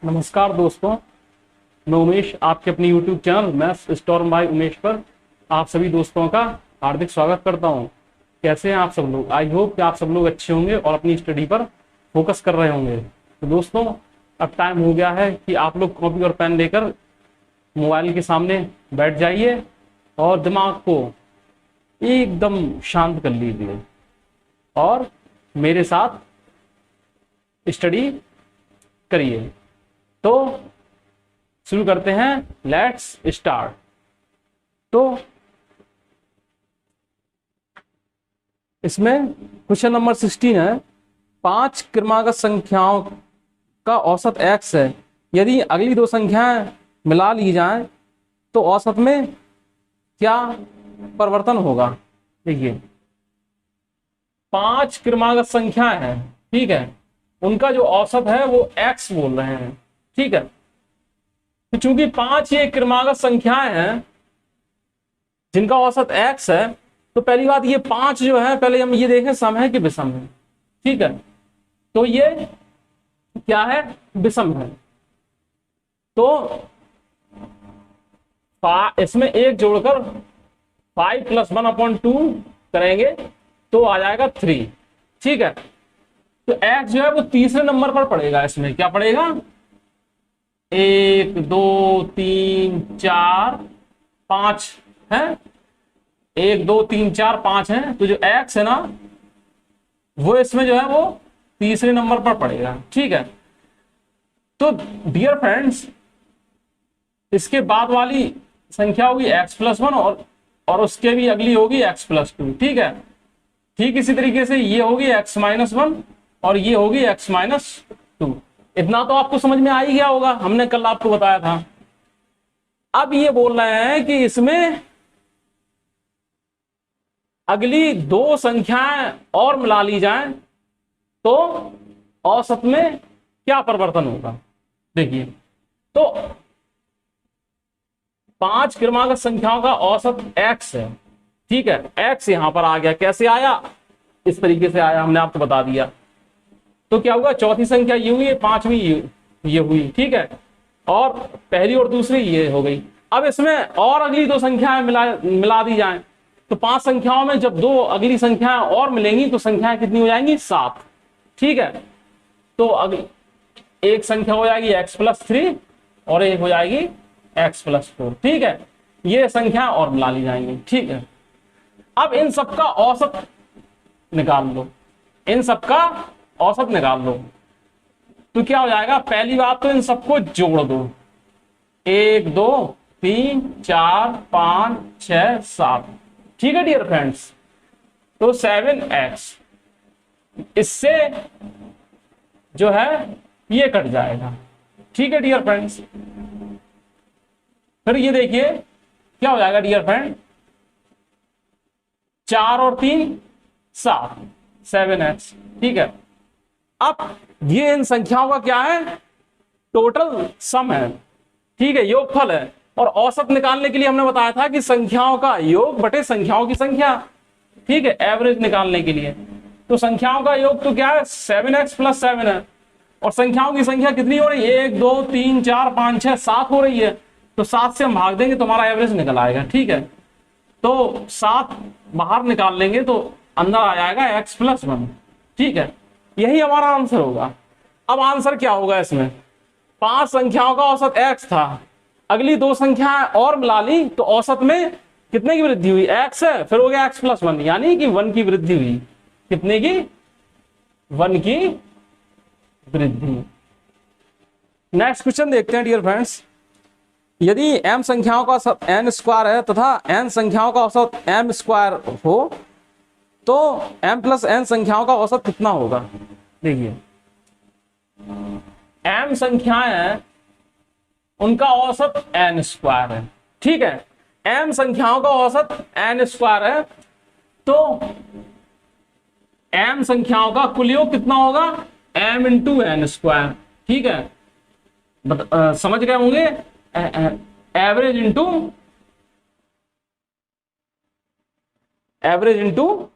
नमस्कार दोस्तों, मैं उमेश आपके अपनी YouTube channel maths storm by Umesh पर आप सभी दोस्तों का हार्दिक स्वागत करता हूं। कैसे हैं आप सब लोग? आई होप कि आप सब लोग अच्छे होंगे और अपनी स्टडी पर फोकस कर रहे होंगे। तो दोस्तों, अब टाइम हो गया है कि आप लोग कॉपी और पेन लेकर मोबाइल के सामने बैठ जाइए और दिमाग को एकदम शांत कर लीजिए और मेरे साथ स्टडी करिए। तो शुरू करते हैं, लेट्स स्टार्ट। तो इसमें क्वेश्चन नंबर 16 है, 5 क्रमागत संख्याओं का औसत x है। यदि अगली दो संख्याएं मिला ली जाएं तो औसत में क्या परिवर्तन होगा? देखिए, 5 क्रमागत संख्याएं हैं, ठीक है, उनका जो औसत है वो x बोल रहे हैं, ठीक है। तो चूंकि 5 ये क्रमागत संख्याएं हैं जिनका औसत x है, तो पहली बात ये 5 जो है, पहले हम ये देखें सम है कि विषम है, ठीक है। तो ये क्या है? विषम है। तो इसमें एक जोड़कर 5 + 1/2 करेंगे तो आ जाएगा 3, ठीक है। तो x जो है वो तीसरे नंबर पर पड़ेगा। इसमें क्या पड़ेगा? 1 2 3 4 5 है, 1 2 3 4 5 है। तो जो x है ना, वो इसमें जो है वो तीसरे नंबर पर पड़ेगा, ठीक है। तो डियर फ्रेंड्स, इसके बाद वाली संख्या होगी x+1 और उसके भी अगली होगी x+2, ठीक है। ठीक इसी तरीके से ये होगी x-1 और ये होगी x-2। इतना तो आपको समझ में आ ही गया होगा, हमने कल आपको बताया था। अब ये बोल रहे हैं कि इसमें अगली दो संख्याएं और मिला ली जाएं तो औसत में क्या परिवर्तन होगा। देखिए, तो 5 क्रमागत संख्याओं का औसत x है, ठीक है। x यहां पर आ गया। कैसे आया? इस तरीके से आया, हमने आपको बता दिया। तो क्या हुआ? चौथी संख्या ये हुई, पांचवी ये हुई, ठीक है, और पहली और दूसरी ये हो गई। अब इसमें और अगली दो संख्याएं मिला दी जाएं तो 5 संख्याओं में जब दो अगली संख्याएं और मिलेंगी तो संख्याएं कितनी हो जाएंगी? 7, ठीक है। तो अगली एक संख्या हो जाएगी x+3 और एक हो जाएगी x+4, ठीक है। ये संख्याएं और मिला ली जाएंगी, ठीक है। अब इन सबका औसत निकाल लो, इन सबका औसत निकाल लो। तो क्या हो जाएगा? पहली बात तो इन सबको जोड़ दो, 1 2 3 4 5 6 7, ठीक है डियर फ्रेंड्स। तो 7x, इससे जो है ये कट जाएगा, ठीक है डियर फ्रेंड्स। फिर ये देखिए क्या हो जाएगा डियर फ्रेंड, 4 और 3 7, 7x, ठीक है। अब ये इन संख्याओं का क्या है? टोटल सम है, ठीक है, योगफल है। और औसत निकालने के लिए हमने बताया था कि संख्याओं का योग बटे संख्याओं की संख्या, ठीक है, एवरेज निकालने के लिए। तो संख्याओं का योग तो क्या है? 7x + 7 है, और संख्याओं की संख्या कितनी हो रही है? 1 2 3 4 5 6 7 हो रही है। तो 7 से हम भाग देंगे तो हमारा एवरेज निकल आएगा, ठीक है। तो 7 बाहर निकाल लेंगे तो अंदर आ जाएगा x+1, ठीक है। यही हमारा आंसर होगा। अब आंसर क्या होगा? इसमें 5 संख्याओं का औसत x था, अगली दो संख्याएं और मिला ली तो औसत में कितने की वृद्धि हुई? x है, फिर हो गया x+1, यानी कि 1 की वृद्धि हुई। कितने की? 1 की वृद्धि। नेक्स्ट क्वेश्चन देखते हैं डियर फ्रेंड्स। यदि m संख्याओं का औसत n² है तथा n संख्याओं का औसत m² हो तो m + n संख्याओं का औसत कितना होगा? देखिए, m संख्याएं हैं, उनका औसत n² है, ठीक है। m संख्याओं का औसत n² है, तो m संख्याओं का कुल योग कितना होगा? m × n², ठीक है। समझ गए होंगे? Average into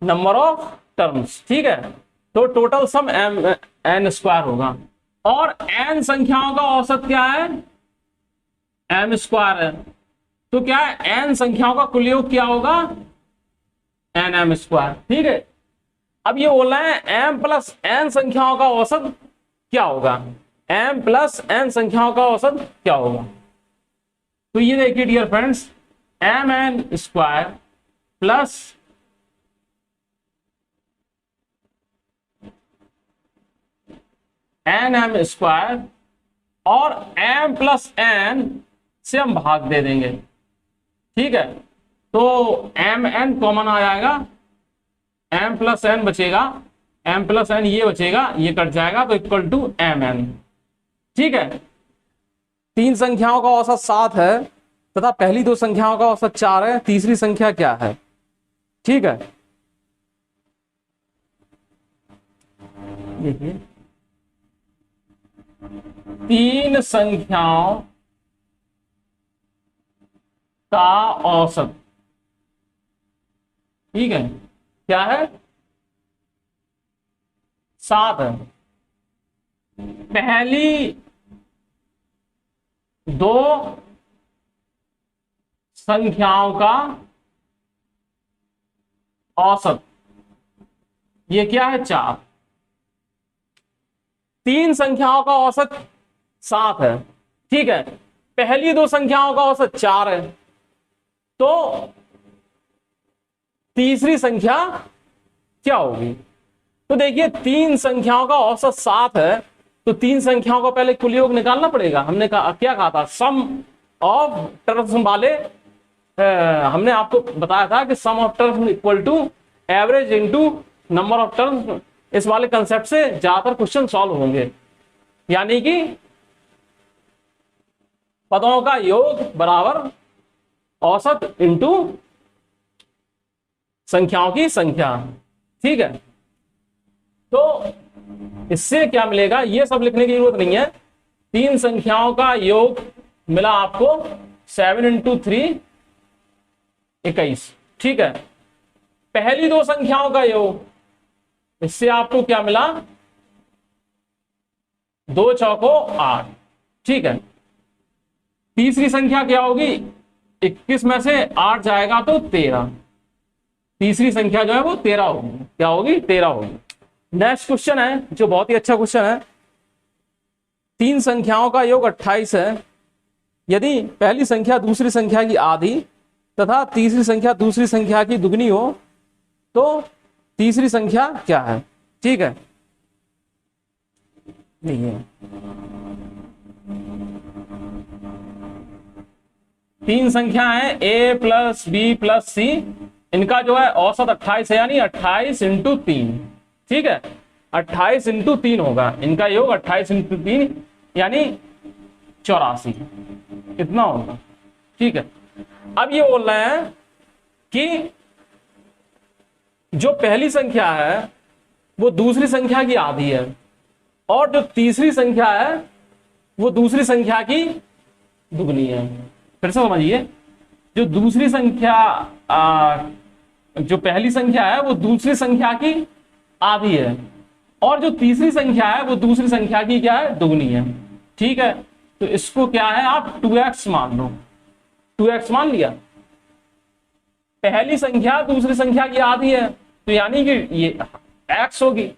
number of terms, ठीक है। तो टोटल सम n² होगा। और n संख्याओं का औसत क्या है, m स्क्वायर है। तो क्या है, n संख्याओं का कुल योग क्या होगा, nm स्क्वायर। ठीक है, अब ये बोल रहे हैं m प्लस n संख्याओं का औसत क्या होगा, m प्लस n संख्याओं का औसत क्या होगा। तो ये देखिए dear friends, M N square plus N M square और m प्लस n से हम भाग दे देंगे। ठीक है, तो एम एन कॉमन आ जाएगा, m प्लस n बचेगा, m प्लस n ये बचेगा, ये कट जाएगा, तो इक्वल टू एम एन। ठीक है, तीन संख्याओं का औसत 7 है तथा पहली दो संख्याओं का औसत 4 है, तीसरी संख्या क्या है। ठीक है, देखिए तीन संख्याओं का औसत, ठीक है, क्या है, 7 है। पहली दो संख्याओं का औसत ये क्या है, 4। तीन संख्याओं का औसत 7 है। ठीक है, पहली दो संख्याओं का औसत 4 है, तो तीसरी संख्या क्या होगी। तो देखिए तीन संख्याओं का औसत 7 है, तो तीन संख्याओं का पहले कुल योग निकालना पड़ेगा। हमने क्या कहा था, सम ऑफ टर्म्स वाले, हमने आपको बताया था कि sum of terms equal to average into number of terms. इस वाले कंसेप्ट से ज्यादातर क्वेश्चन सॉल्व होंगे, यानी कि पदों का योग बराबर औसत इनटू संख्याओं की संख्या। ठीक है, तो इससे क्या मिलेगा, ये सब लिखने की जरूरत नहीं है। तीन संख्याओं का योग मिला आपको 7 इंटू 3 21। ठीक है, पहली दो संख्याओं का योग, इससे आपको क्या मिला, 2 चौको 8। ठीक है, तीसरी संख्या क्या होगी, 21 में से 8 जाएगा तो 13। तीसरी संख्या जो है वो 13 होगी, क्या होगी, 13 होगी। नेक्स्ट क्वेश्चन है जो बहुत ही अच्छा क्वेश्चन है, तीन संख्याओं का योग 28 है। यदि पहली संख्या दूसरी संख्या की आधी तथा तीसरी संख्या दूसरी संख्या की दुगनी हो तो तीसरी संख्या क्या है। ठीक है, नहीं है, तीन संख्या है a प्लस बी प्लस सी, इनका जो है औसत 28 है, यानी 28 इंटू 3। ठीक है, 28 इंटू 3 होगा, इनका योग 28 इंटू 3 यानी 84, इतना होगा। ठीक है, अब ये बोल रहे हैं कि जो पहली संख्या है वो दूसरी संख्या की आधी है, और जो तीसरी संख्या है वो दूसरी संख्या की दुगनी है। फिर से समझिए, जो दूसरी संख्या जो पहली संख्या है वो दूसरी संख्या की आधी है, और जो तीसरी संख्या है वो दूसरी संख्या की क्या है, दुगनी है। ठीक है, तो इसको क्या है, आप 2x मान लो, 2x मान लिया। पहली संख्या दूसरी संख्या की आधी है, तो यानी कि ये x होगी,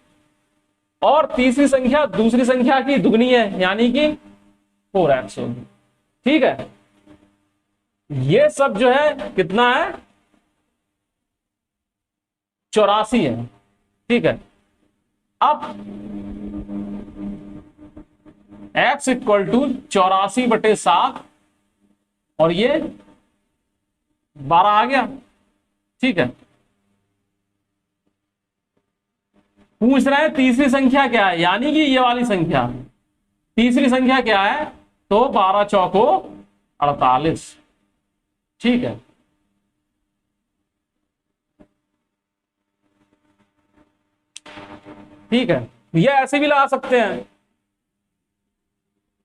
और तीसरी संख्या दूसरी संख्या की दुगनी है, यानी कि 4x होगी। ठीक है, ये सब जो है कितना है, 84 है। ठीक है, अब x इक्वल टू 84/7 और ये 12 आ गया। ठीक है, पूछ रहे हैं तीसरी संख्या क्या है, यानी कि ये वाली संख्या। तीसरी संख्या क्या है, तो 12 चौको 48। ठीक है, ठीक है, ये ऐसे भी लगा सकते हैं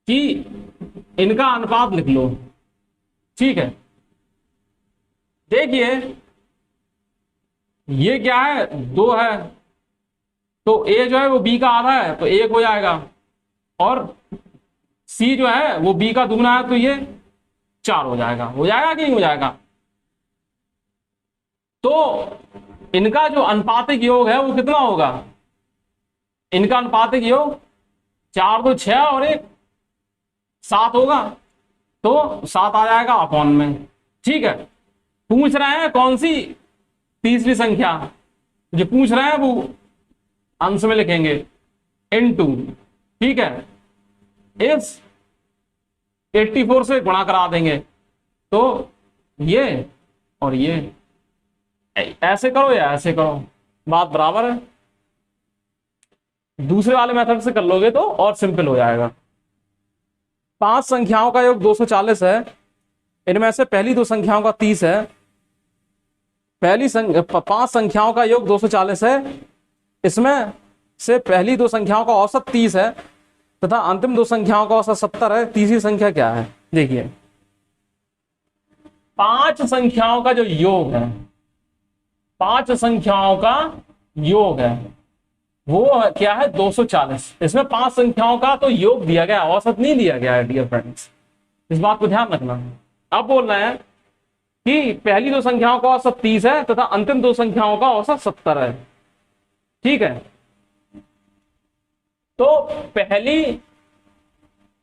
कि इनका अनुपात लिख लो। ठीक है, देखिए ये क्या है, 2 है, तो a जो है वो b का आधा है, तो 1 हो जाएगा। और सी जो है वो बी का दुगना है, तो ये 4 हो जाएगा कि नहीं हो जाएगा? तो इनका जो अनुपातिक योग है वो कितना होगा? इनका अनुपातिक योग 4 2 6 और 1 7 होगा, तो 7 आ जाएगा अपॉन में। ठीक है, पूछ रहे हैं कौन सी तीसरी संख्या, जो पूछ रहे हैं वो अंश में लिखेंगे इनटू। ठीक है, इस 84 से गुणा करा देंगे, तो ये और ये ऐसे करो या ऐसे करो, बात बराबर है। दूसरे वाले मेथड से कर लोगे तो और सिंपल हो जाएगा। 5 संख्याओं का योग 240 है, इनमें से पहली 2 संख्याओं का 30 है। 5 संख्याओं का योग 240 है, इसमें से पहली 2 संख्याओं का औसत 30 है तथा अंतिम 2 संख्याओं का औसत 70 है। तीसरी संख्या क्या है? देखिए, 5 संख्याओं का जो योग है, 5 संख्याओं का योग है वो क्या है? 240। इसमें 5 संख्याओं का तो योग दिया गया, औसत नहीं दिया गया है डियर फ्रेंड्स, इस बात को ध्यान रखना। अब बोल रहे हैं कि पहली 2 संख्याओं का औसत 30 है तथा अंतिम 2 संख्याओं का औसत 70 है। ठीक है, तो पहली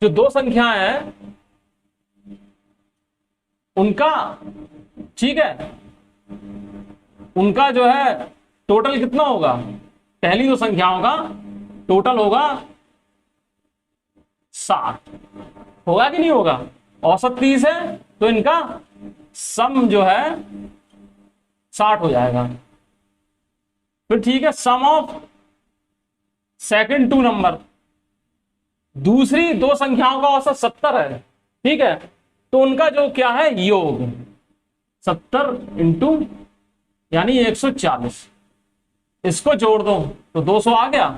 जो 2 संख्याएं हैं उनका, ठीक है, उनका जो है टोटल कितना होगा? पहली 2 संख्याओं का टोटल होगा 60, होगा कि नहीं होगा? औसत 30 है तो इनका सम जो है 60 हो जाएगा। फिर ठीक है, सम ऑफ सेकंड 2 नंबर, दूसरी 2 संख्याओं का औसत 70 है। ठीक है, तो उनका जो क्या है? योग 70 इंटू यानी 140, इसको जोड़ दो तो 200 आ गया।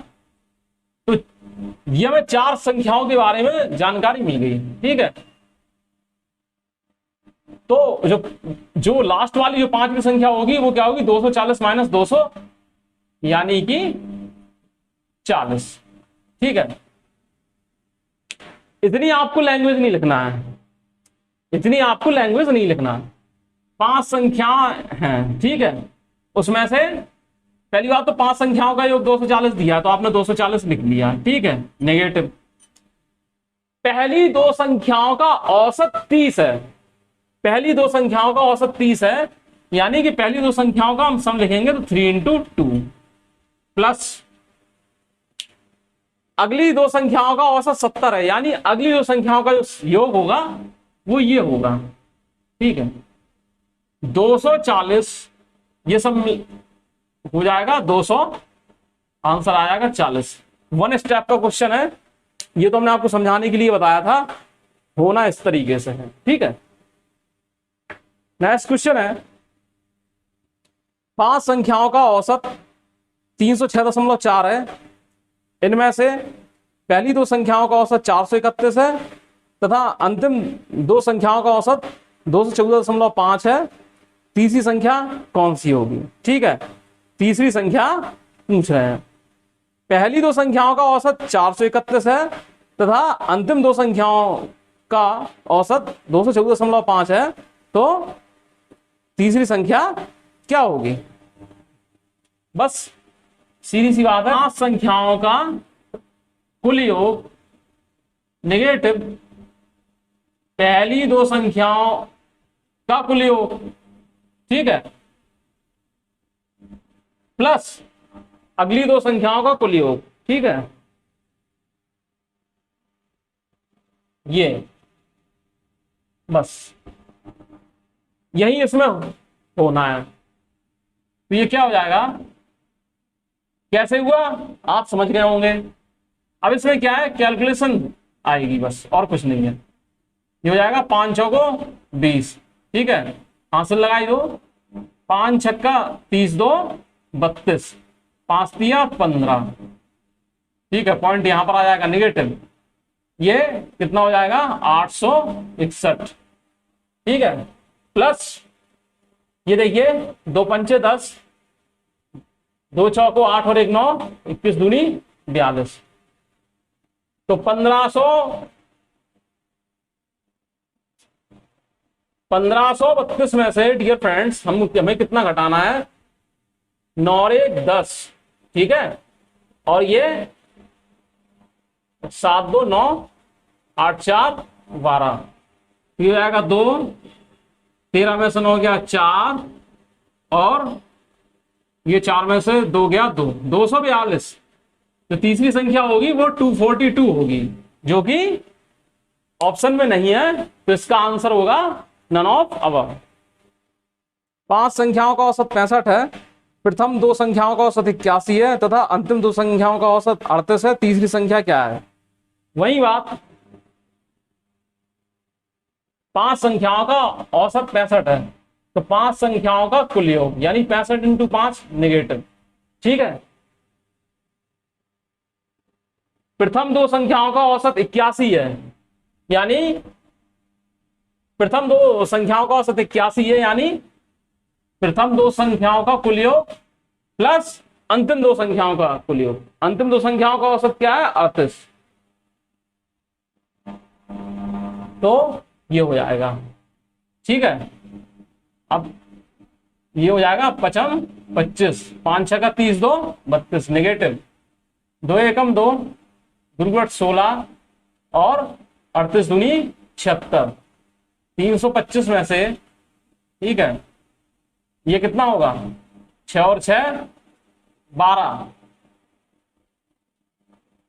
तो ये हमें 4 संख्याओं के बारे में जानकारी मिल गई। ठीक है, तो जो लास्ट वाली जो 5वीं संख्या होगी वो क्या होगी? 240 माइनस 200 यानी कि 40। ठीक है, इतनी आपको लैंग्वेज नहीं लिखना है, इतनी आपको लैंग्वेज नहीं लिखना। 5 संख्या हैं, ठीक है, उसमें से पहली बात तो 5 संख्याओं का योग 240 दिया तो आपने 240 लिख लिया। ठीक है, नेगेटिव। पहली 2 संख्याओं का औसत 30 है, पहली 2 संख्याओं का औसत 30 है, यानी कि पहली 2 संख्याओं का हम सम लिखेंगे तो 3 इंटू 2 प्लस अगली 2 संख्याओं का औसत 70 है, यानी अगली 2 संख्याओं का जो योग होगा वो ये होगा। ठीक है, 240 ये सब हो जाएगा 200, आंसर आ जाएगा 40। 1 स्टेप का क्वेश्चन है, ये तो हमने आपको समझाने के लिए बताया था, होना इस तरीके से है। ठीक है, नेक्स्ट क्वेश्चन है, 5 संख्याओं का औसत 306.4 है, इनमें से पहली 2 संख्याओं का औसत 431 है तथा अंतिम 2 संख्याओं का औसत 214.5 है। तीसरी संख्या कौन सी होगी? ठीक है, तीसरी संख्या पूछ रहे हैं। पहली 2 संख्याओं का औसत 431 है तथा अंतिम 2 संख्याओं का औसत 214.5 है, तो तीसरी संख्या क्या होगी? बस सीधी सी बात है, 5 संख्याओं का कुल योग नेगेटिव पहली 2 संख्याओं का कुल योग, ठीक है, प्लस अगली 2 संख्याओं का कुल योग। ठीक है, ये बस यही इसमें होना है। तो ये क्या हो जाएगा? कैसे हुआ आप समझ गए होंगे। अब इसमें क्या है? कैलकुलेशन आएगी बस, और कुछ नहीं है। ये हो जाएगा 5 चौको 20। ठीक है, हासिल लगाई दो, 5 छक्का 30 2 32, 5 तिया 15। ठीक है, पॉइंट यहां पर आ जाएगा नेगेटिव, ये कितना हो जाएगा? 861। ठीक है, प्लस ये देखिए 2 पंचे 10, 2 चौको 8 और 1 9, 21 दूनी 42। तो 1532 में से डियर फ्रेंड्स हमें कितना घटाना है, 9 और 1 10, ठीक है, और ये 7 2 9 8 4 12, ये हो जाएगा 2, 13 में से 9 गया 4, और ये 4 में से 2 गया 2, 242। तो तीसरी संख्या होगी वो 242 होगी, जो कि ऑप्शन में नहीं है, तो इसका आंसर होगा नन ऑफ अबव। 5 संख्याओं का औसत 65 है, प्रथम 2 संख्याओं का औसत 81 है तथा अंतिम 2 संख्याओं का औसत 38 है, तीसरी संख्या क्या है? वही बात, 5 संख्याओं का औसत 65 है, तो 5 संख्याओं का कुल योग यानी 65 इंटू 5 नेगेटिव, ठीक है। प्रथम 2 संख्याओं का औसत 81 है, यानी प्रथम 2 संख्याओं का औसत 81 है, यानी प्रथम 2 संख्याओं का कुल योग प्लस अंतिम 2 संख्याओं का कुल योग। अंतिम 2 संख्याओं का औसत क्या है? 38। तो ये हो जाएगा, ठीक है। अब ये हो जाएगा 55 25, 5 6 का 30 2 32 नेगेटिव, 2 एकम 2 गुरुगुट 16 और 38 दूनी 76, 325 में से, ठीक है, ये कितना होगा? 6 और 6 12,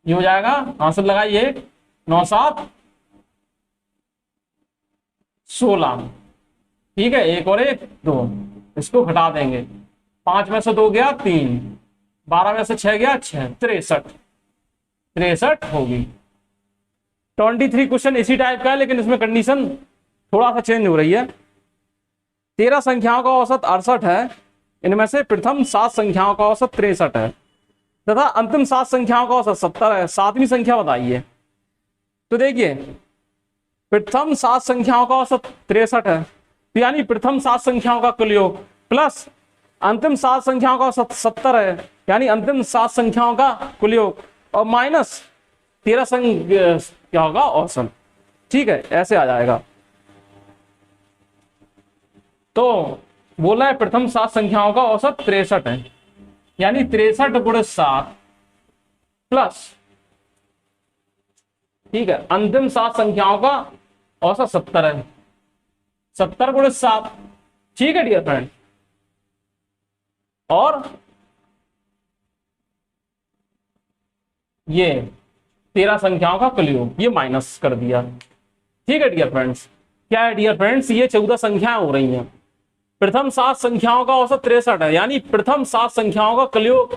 ये हो जाएगा, आंसर लगाइए 9 7 16, ठीक है, 1 और 1 2, इसको घटा देंगे, 5 में से 2 गया 3, 12 में से 6 गया 6, 63 होगी। 23 क्वेश्चन इसी टाइप का है, लेकिन इसमें कंडीशन थोड़ा सा चेंज हो रही है। 13 संख्याओं का औसत 68 है, इनमें से प्रथम 7 संख्याओं का औसत 63 है तथा अंतिम 7 संख्याओं का औसत 70 है, सातवीं संख्या बताइए। तो देखिए, प्रथम 7 संख्याओं का औसत 63 है, तो यानी प्रथम 7 संख्याओं का कुल योग प्लस अंतिम 7 संख्याओं का औसत 70 है, यानी अंतिम 7 संख्याओं का कुल योग, और माइनस 13 क्या होगा? औसत, ठीक है, ऐसे आ जाएगा। तो बोला है प्रथम 7 संख्याओं का औसत 63 है, यानी 63 गुणे 7 प्लस, ठीक है, अंतिम 7 संख्याओं का औसत 70 है, 70 गुणे 7, ठीक है डियर फ्रेंड, और ये 13 संख्याओं का कुल योग, ये माइनस कर दिया, ठीक है डियर फ्रेंड्स। क्या है डियर फ्रेंड्स? ये 14 संख्याएं हो रही हैं। प्रथम 7 संख्याओं का औसत 63 है, यानी प्रथम 7 संख्याओं का कुल योग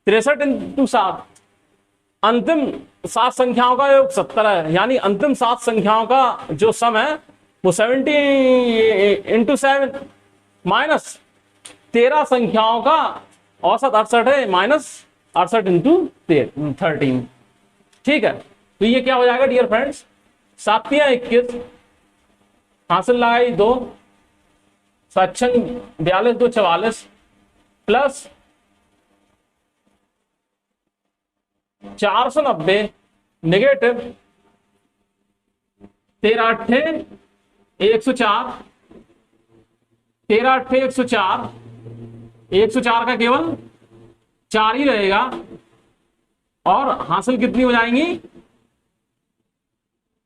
63 इंटू 7, अंतिम 7 संख्याओं का योग 70 है, यानी अंतिम 7 संख्याओं का जो सम है वो 70 इंटू 7 माइनस 13 संख्याओं का औसत 68 है, माइनस 68 इंटू 13, ठीक है। तो ये क्या हो जाएगा डियर फ्रेंड्स? 7 21, हासिल लगाई 2, 7 42 2 44 प्लस 490 नेगेटिव 13 8 104, 13 8 104, 104 का केवल 4 ही रहेगा, और हासिल कितनी हो जाएंगी?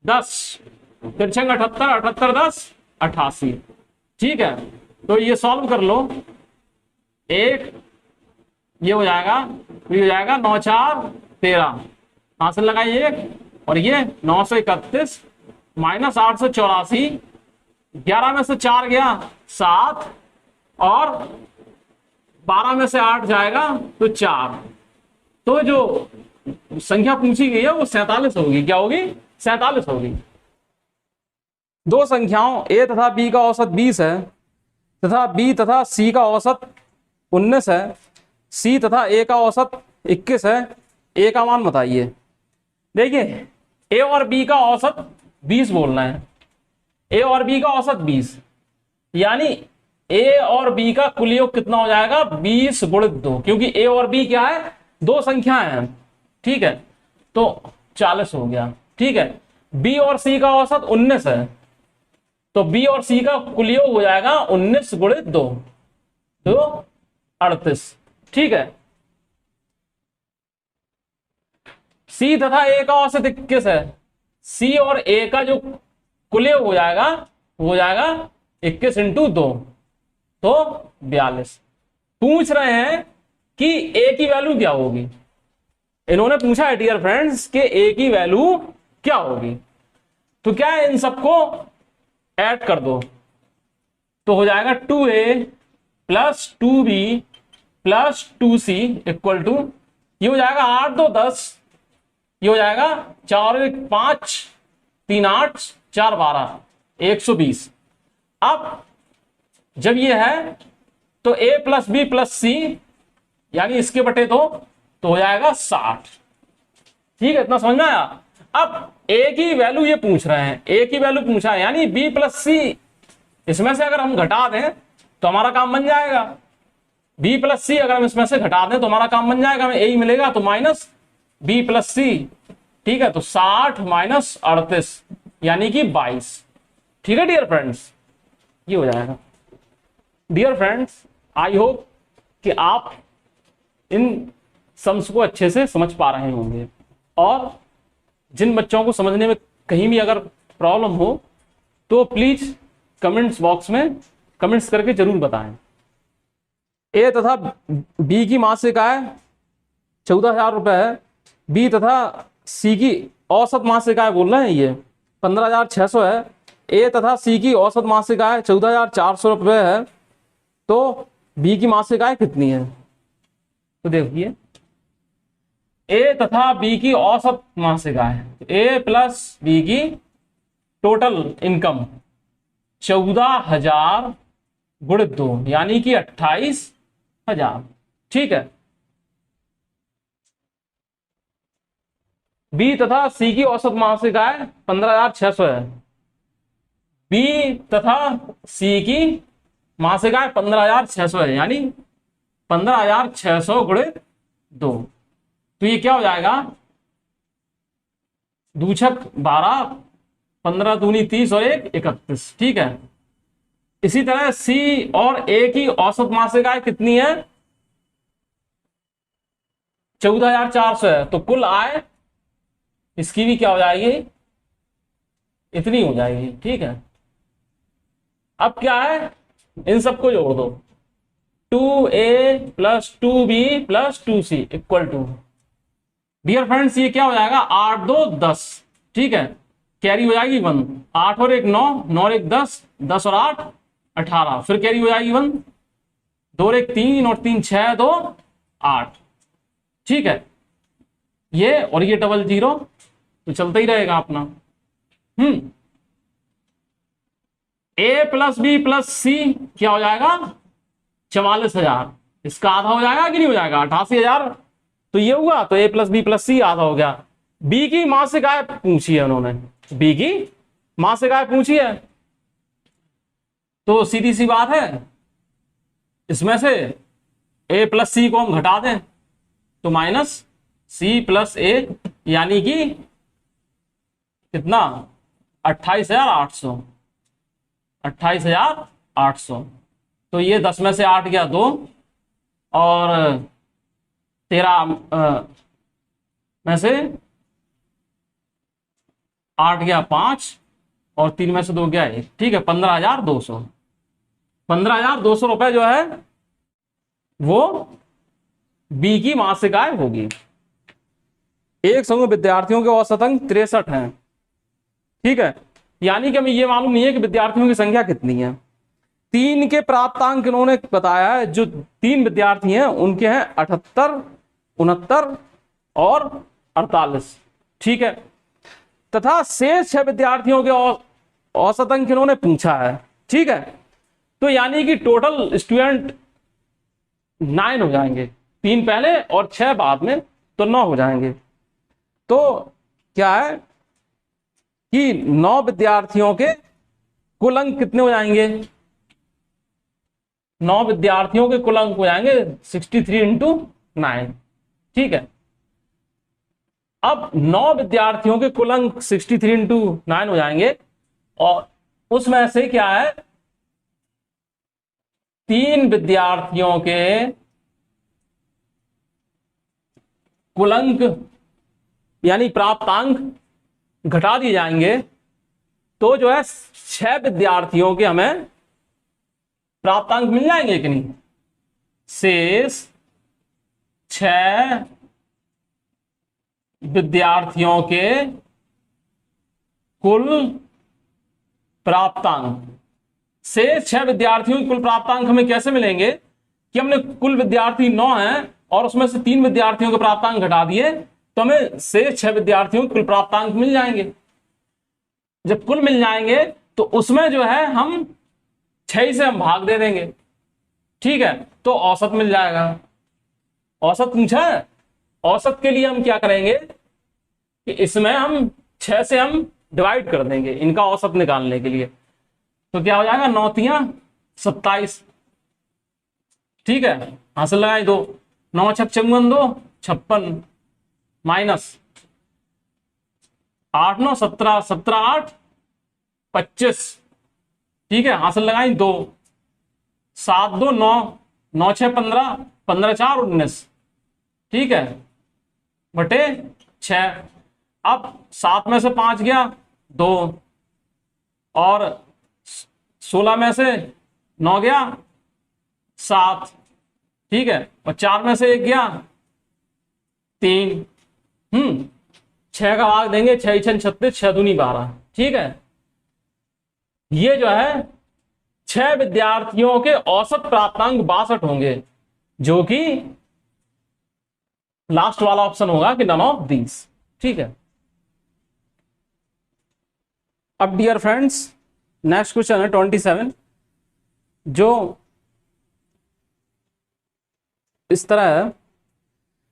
10, 3 78 78 10 88, ठीक है। तो ये सॉल्व कर लो, एक ये हो जाएगा, ये हो जाएगा 9 4 13, हासिल लगाइए 1, और ये 931 माइनस 884, 11 में से 4 गया 7, और 12 में से 8 जाएगा तो 4, तो जो संख्या पूछी गई है वो 47 होगी। क्या होगी? 47 होगी। 2 संख्याओं a तथा b का औसत 20 है तथा b तथा c का औसत 19 है, c तथा a का औसत 21 है, a का मान बताइए। देखिए, a और b का औसत 20 बोलना है, a और b का औसत 20, यानी a और b का कुल योग कितना हो जाएगा? 20 गुणित 2, क्योंकि a और b क्या है? 2 संख्याएं हैं, ठीक है। तो 40 हो गया। ठीक है, बी और सी का औसत 19 है, तो बी और सी का कुल योग हो जाएगा 19 गुणित 2, तो 38। ठीक है, सी तथा ए का औसत 21 है, सी और ए का जो कुल योग हो जाएगा 21 इंटू 2, तो 42। पूछ रहे हैं कि ए की वैल्यू क्या होगी। इन्होंने पूछा है डियर फ्रेंड्स कि ए की वैल्यू क्या होगी। तो क्या है, इन सबको ऐड कर दो, तो हो जाएगा 2a plus 2b plus 2c equal to, ये हो जाएगा 8 2 10, ये हो जाएगा 4 1 5 3 8 4 12 120। अब जब ये है तो a प्लस बी प्लस सी यानी इसके बटे दो, तो हो जाएगा 60। ठीक है, इतना समझ में आया। अब a की वैल्यू ये पूछ रहे हैं, a की वैल्यू पूछा है, यानी b प्लस सी इसमें से अगर हम घटा दें तो हमारा काम बन जाएगा। b प्लस सी अगर हम इसमें से घटा दें तो हमारा काम बन जाएगा, हमें a ही मिलेगा, तो माइनस b प्लस सी। ठीक है, तो 60 माइनस 38 यानी कि 22। ठीक है डियर फ्रेंड्स, ये हो जाएगा। डियर फ्रेंड्स, आई होप कि आप इन सम्स को अच्छे से समझ पा रहे होंगे, और जिन बच्चों को समझने में कहीं भी अगर प्रॉब्लम हो तो प्लीज कमेंट्स बॉक्स में कमेंट्स करके जरूर बताएं। ए तथा बी की मासिक आय 14,000 रुपए है, बी तथा सी की औसत मासिक आय बोल रहे हैं ये 15,600 है, ए तथा सी की औसत मासिक आय 14,400 रुपए है, तो बी की मासिक आय कितनी है। तो देखिए, ए तथा बी की औसत मासिक आय, ए प्लस बी की टोटल इनकम 14,000 गुणित 2 यानी कि 28,000। ठीक है, बी तथा सी की औसत मासिक आय 15,600 है, बी तथा सी की मासिक आय 15,600 है, यानी 15,600 गुणित 2, तो ये क्या हो जाएगा, दूछक 12, 15 दूनी 30 और 1 31। ठीक है, इसी तरह सी और ए की औसत मासिक आय कितनी है, 14,400 है, तो कुल आय इसकी भी क्या हो जाएगी, इतनी हो जाएगी। ठीक है, अब क्या है, इन सबको जोड़ दो, 2a plus 2b plus 2c equal to, dear friends ये क्या हो जाएगा, 8 2 10। ठीक है, कैरी हो जाएगी 1, 8 और 1 9, 9 और 1 10, 10 और 8 18, फिर कैरी हो जाएगी 1, 2 और 1 3 और 3 6 2 8। ठीक है, ये और ये डबल जीरो तो चलता ही रहेगा अपना। ए प्लस बी प्लस सी क्या हो जाएगा, 44,000, इसका आधा हो जाएगा कि नहीं हो जाएगा, 88,000, तो ये हुआ, तो ए प्लस बी प्लस सी आधा हो गया। बी की मासिक आय पूछी है उन्होंने, बी की मासिक आय पूछी है, तो सीधी सी बात है, इसमें से ए प्लस सी को हम घटा दें तो माइनस सी प्लस ए यानी कि कितना, 28,800, 28,800। तो ये 10 में से 8 गया 2 और 13 में से 8 गया 5 और 3 में से 2 गया 1। ठीक है, 15,200, 15,200 रुपए जो है वो बी की मासिक आय होगी। एक समूह विद्यार्थियों के औसत अंक 63 हैं। ठीक है, यानी कि हमें ये मालूम नहीं है कि विद्यार्थियों की संख्या कितनी है। 3 के प्राप्तांक इन्होंने बताया है, जो 3 विद्यार्थी हैं उनके हैं 78 69 और 48। ठीक है, तथा शेष 6 विद्यार्थियों के औसत अंक इन्होंने पूछा है। ठीक है, तो यानी कि टोटल स्टूडेंट 9 हो जाएंगे, 3 पहले और 6 बाद में, तो 9 हो जाएंगे। तो क्या है कि 9 विद्यार्थियों के कुल अंक कितने हो जाएंगे, 9 विद्यार्थियों के कुल अंक हो जाएंगे 63 इंटू 9। ठीक है, अब 9 विद्यार्थियों के कुल अंक 63 इंटू 9 हो जाएंगे, और उसमें से क्या है, 3 विद्यार्थियों के कुल अंक यानी प्राप्तांक घटा दिए जाएंगे, तो जो है 6 विद्यार्थियों के हमें प्राप्तांक मिल जाएंगे कि नहीं। शेष 6 विद्यार्थियों के कुल प्राप्तांक, शेष 6 विद्यार्थियों के कुल प्राप्तांक हमें कैसे मिलेंगे कि हमने कुल विद्यार्थी 9 हैं और उसमें से 3 विद्यार्थियों के प्राप्तांक घटा दिए, तो हमें शेष 6 विद्यार्थियों के कुल प्राप्तांक मिल जाएंगे। जब कुल मिल जाएंगे तो उसमें जो है हम 6 से हम भाग दे देंगे, ठीक है, तो औसत मिल जाएगा। औसत पूछा है, औसत के लिए हम क्या करेंगे कि इसमें हम 6 से हम डिवाइड कर देंगे इनका औसत निकालने के लिए, तो क्या हो जाएगा, 9 तियां 27, ठीक है, हासिल लगाए 2, 9 छक 2 56 माइनस 8 9 17 17 8 25, ठीक है, हासिल लगाई 2, 7 2 9 9 6 15 15 4 19, ठीक है, बटे 6। अब 7 में से 5 गया 2, और 16 में से 9 गया 7, ठीक है, और 4 में से 1 गया 3, 6 का भाग देंगे, 6 6 36 6 दूनी 12, ठीक है। ये जो है 6 विद्यार्थियों के औसत प्राप्तांक 62 होंगे, जो कि लास्ट वाला ऑप्शन होगा कि नन ऑफ दीज, ठीक है। अब डियर फ्रेंड्स, नेक्स्ट क्वेश्चन है 27, जो इस तरह है,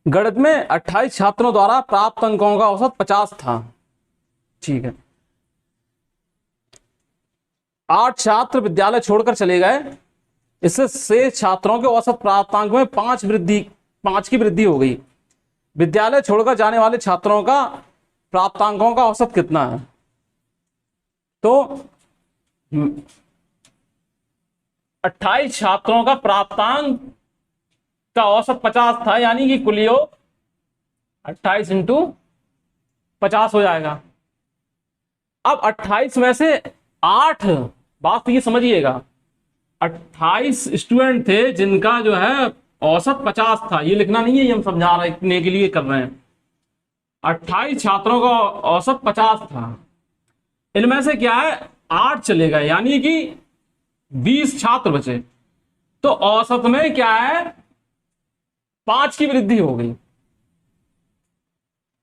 गणित में 28 छात्रों द्वारा प्राप्त अंकों का औसत 50 था, ठीक है। 8 छात्र विद्यालय छोड़कर चले गए, इससे शेष छात्रों के औसत प्राप्तांक में 5 की वृद्धि हो गई। विद्यालय छोड़कर जाने वाले छात्रों का प्राप्तांकों का औसत कितना है? तो 28 छात्रों का प्राप्तांक का औसत 50 था, यानी कि कुल योग 28 इंटू 50 हो जाएगा। अब 28 में से 8, बात ये समझिएगा, 28 स्टूडेंट थे जिनका जो है औसत 50 था, ये लिखना नहीं है, ये हम समझाने के लिए कर रहे हैं। 28 छात्रों का औसत 50 था, इनमें से क्या है 8 चले गए, यानी कि 20 छात्र बचे, तो औसत में क्या है 5 की वृद्धि हो गई,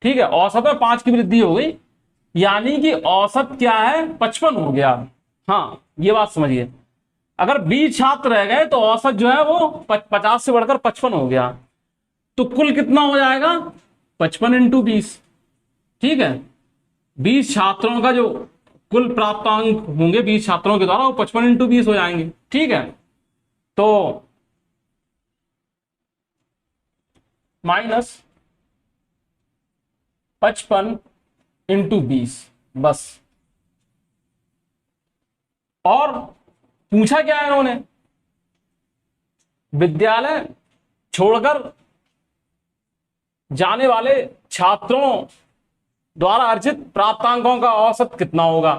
ठीक है, औसत में 5 की वृद्धि हो गई, यानी कि औसत क्या है 55 हो गया। हाँ, ये बात समझिए, अगर 20 छात्र रह गए तो औसत जो है वो 50 से बढ़कर 55 हो गया, तो कुल कितना हो जाएगा 55 इंटू 20, ठीक है। 20 छात्रों का जो कुल प्राप्तांक होंगे 20 छात्रों के द्वारा, वो 55 इंटू 20 हो जाएंगे, ठीक है। तो माइनस 55 इंटू 20, बस। और पूछा क्या है इन्होंने, विद्यालय छोड़कर जाने वाले छात्रों द्वारा अर्जित प्राप्तांकों का औसत कितना होगा।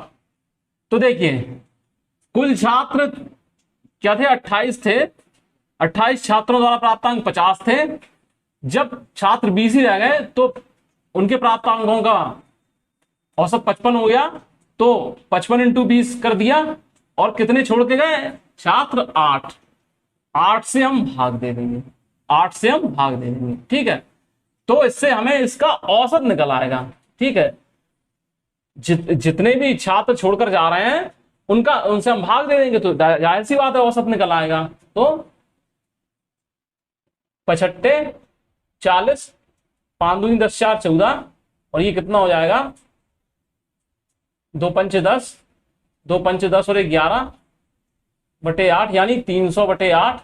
तो देखिए, कुल छात्र क्या थे 28 थे, 28 छात्रों द्वारा प्राप्तांक 50 थे, जब छात्र 20 ही रह गए तो उनके प्राप्तांकों का औसत 55 हो गया, तो 55 इंटू 20 कर दिया, और कितने छोड़ के गए छात्र 8, 8 से हम भाग दे देंगे, 8 से हम भाग दे देंगे, ठीक है। तो इससे हमें इसका औसत निकल आएगा, ठीक है। जितने भी छात्र छोड़कर जा रहे हैं उनसे हम भाग दे देंगे, तो जाहिर सी बात है औसत निकल आएगा। तो 65 40 5 दूनी 10 4 14, और ये कितना हो जाएगा 2 पंचे 10, 2 पंचे 10 और 11 बटे 8, यानी 300 बटे 8,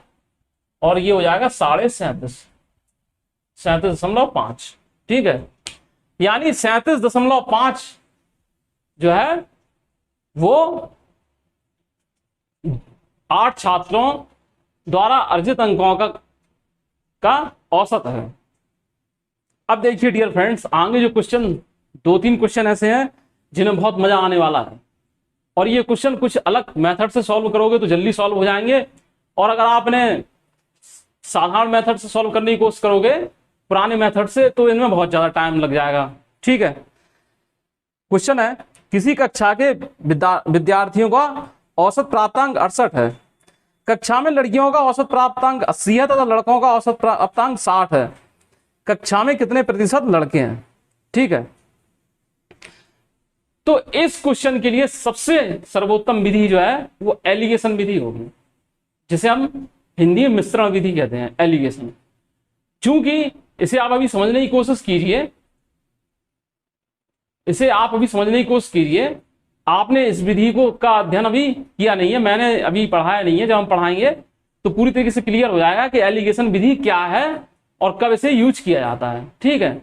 और ये हो जाएगा 37.5, 37.5, ठीक है। यानी 37.5 जो है वो 8 छात्रों द्वारा अर्जित अंकों का औसत है। अब देखिए डियर फ्रेंड्स, आगे जो क्वेश्चन 2-3 क्वेश्चन ऐसे हैं जिन्हें बहुत मजा आने वाला है, और ये क्वेश्चन कुछ अलग मेथड से सॉल्व करोगे तो जल्दी सॉल्व हो जाएंगे, और अगर आपने साधारण मेथड से सॉल्व करने की कोशिश करोगे पुराने मेथड से तो इनमें बहुत ज्यादा टाइम लग जाएगा। ठीक है, क्वेश्चन है किसी कक्षा के विद्यार्थियों का औसत प्राप्तांक 68 है। कक्षा में लड़कियों का औसत प्राप्तांक 80 है तथा लड़कों का औसत प्राप्तांक 60 है। कक्षा में कितने प्रतिशत लड़के हैं? ठीक है, तो इस क्वेश्चन के लिए सबसे सर्वोत्तम विधि जो है वो एलिगेशन विधि होगी, जिसे हम हिंदी में मिश्रण विधि कहते हैं, एलिगेशन। चूंकि इसे आप अभी समझने की कोशिश कीजिए, आपने इस विधि को का अध्ययन अभी किया नहीं है, मैंने अभी पढ़ाया नहीं है। जब हम पढ़ाएंगे तो पूरी तरीके से क्लियर हो जाएगा कि एलिगेशन विधि क्या है और कब इसे यूज किया जाता है। ठीक है,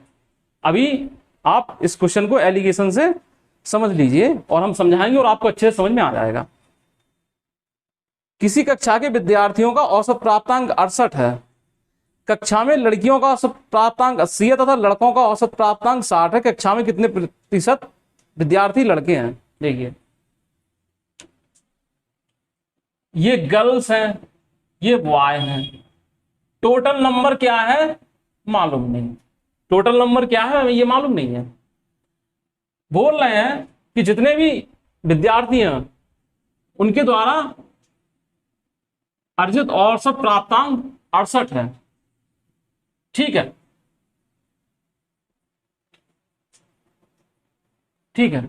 अभी आप इस क्वेश्चन को एलिगेशन से समझ लीजिए और हम समझाएंगे और आपको अच्छे से समझ में आ जाएगा। किसी कक्षा के विद्यार्थियों का औसत प्राप्तांक 68 है। कक्षा में लड़कियों का औसत प्राप्तांक 80 है तथा लड़कों का औसत प्राप्तांक 60 है। कक्षा में कितने प्रतिशत विद्यार्थी लड़के हैं? देखिए, ये गर्ल्स हैं, ये बॉय हैं। टोटल नंबर क्या है मालूम नहीं, टोटल नंबर क्या है ये मालूम नहीं है। बोल रहे हैं कि जितने भी विद्यार्थी हैं उनके द्वारा अर्जित औसत प्राप्तांक 68 है। ठीक है, ठीक है,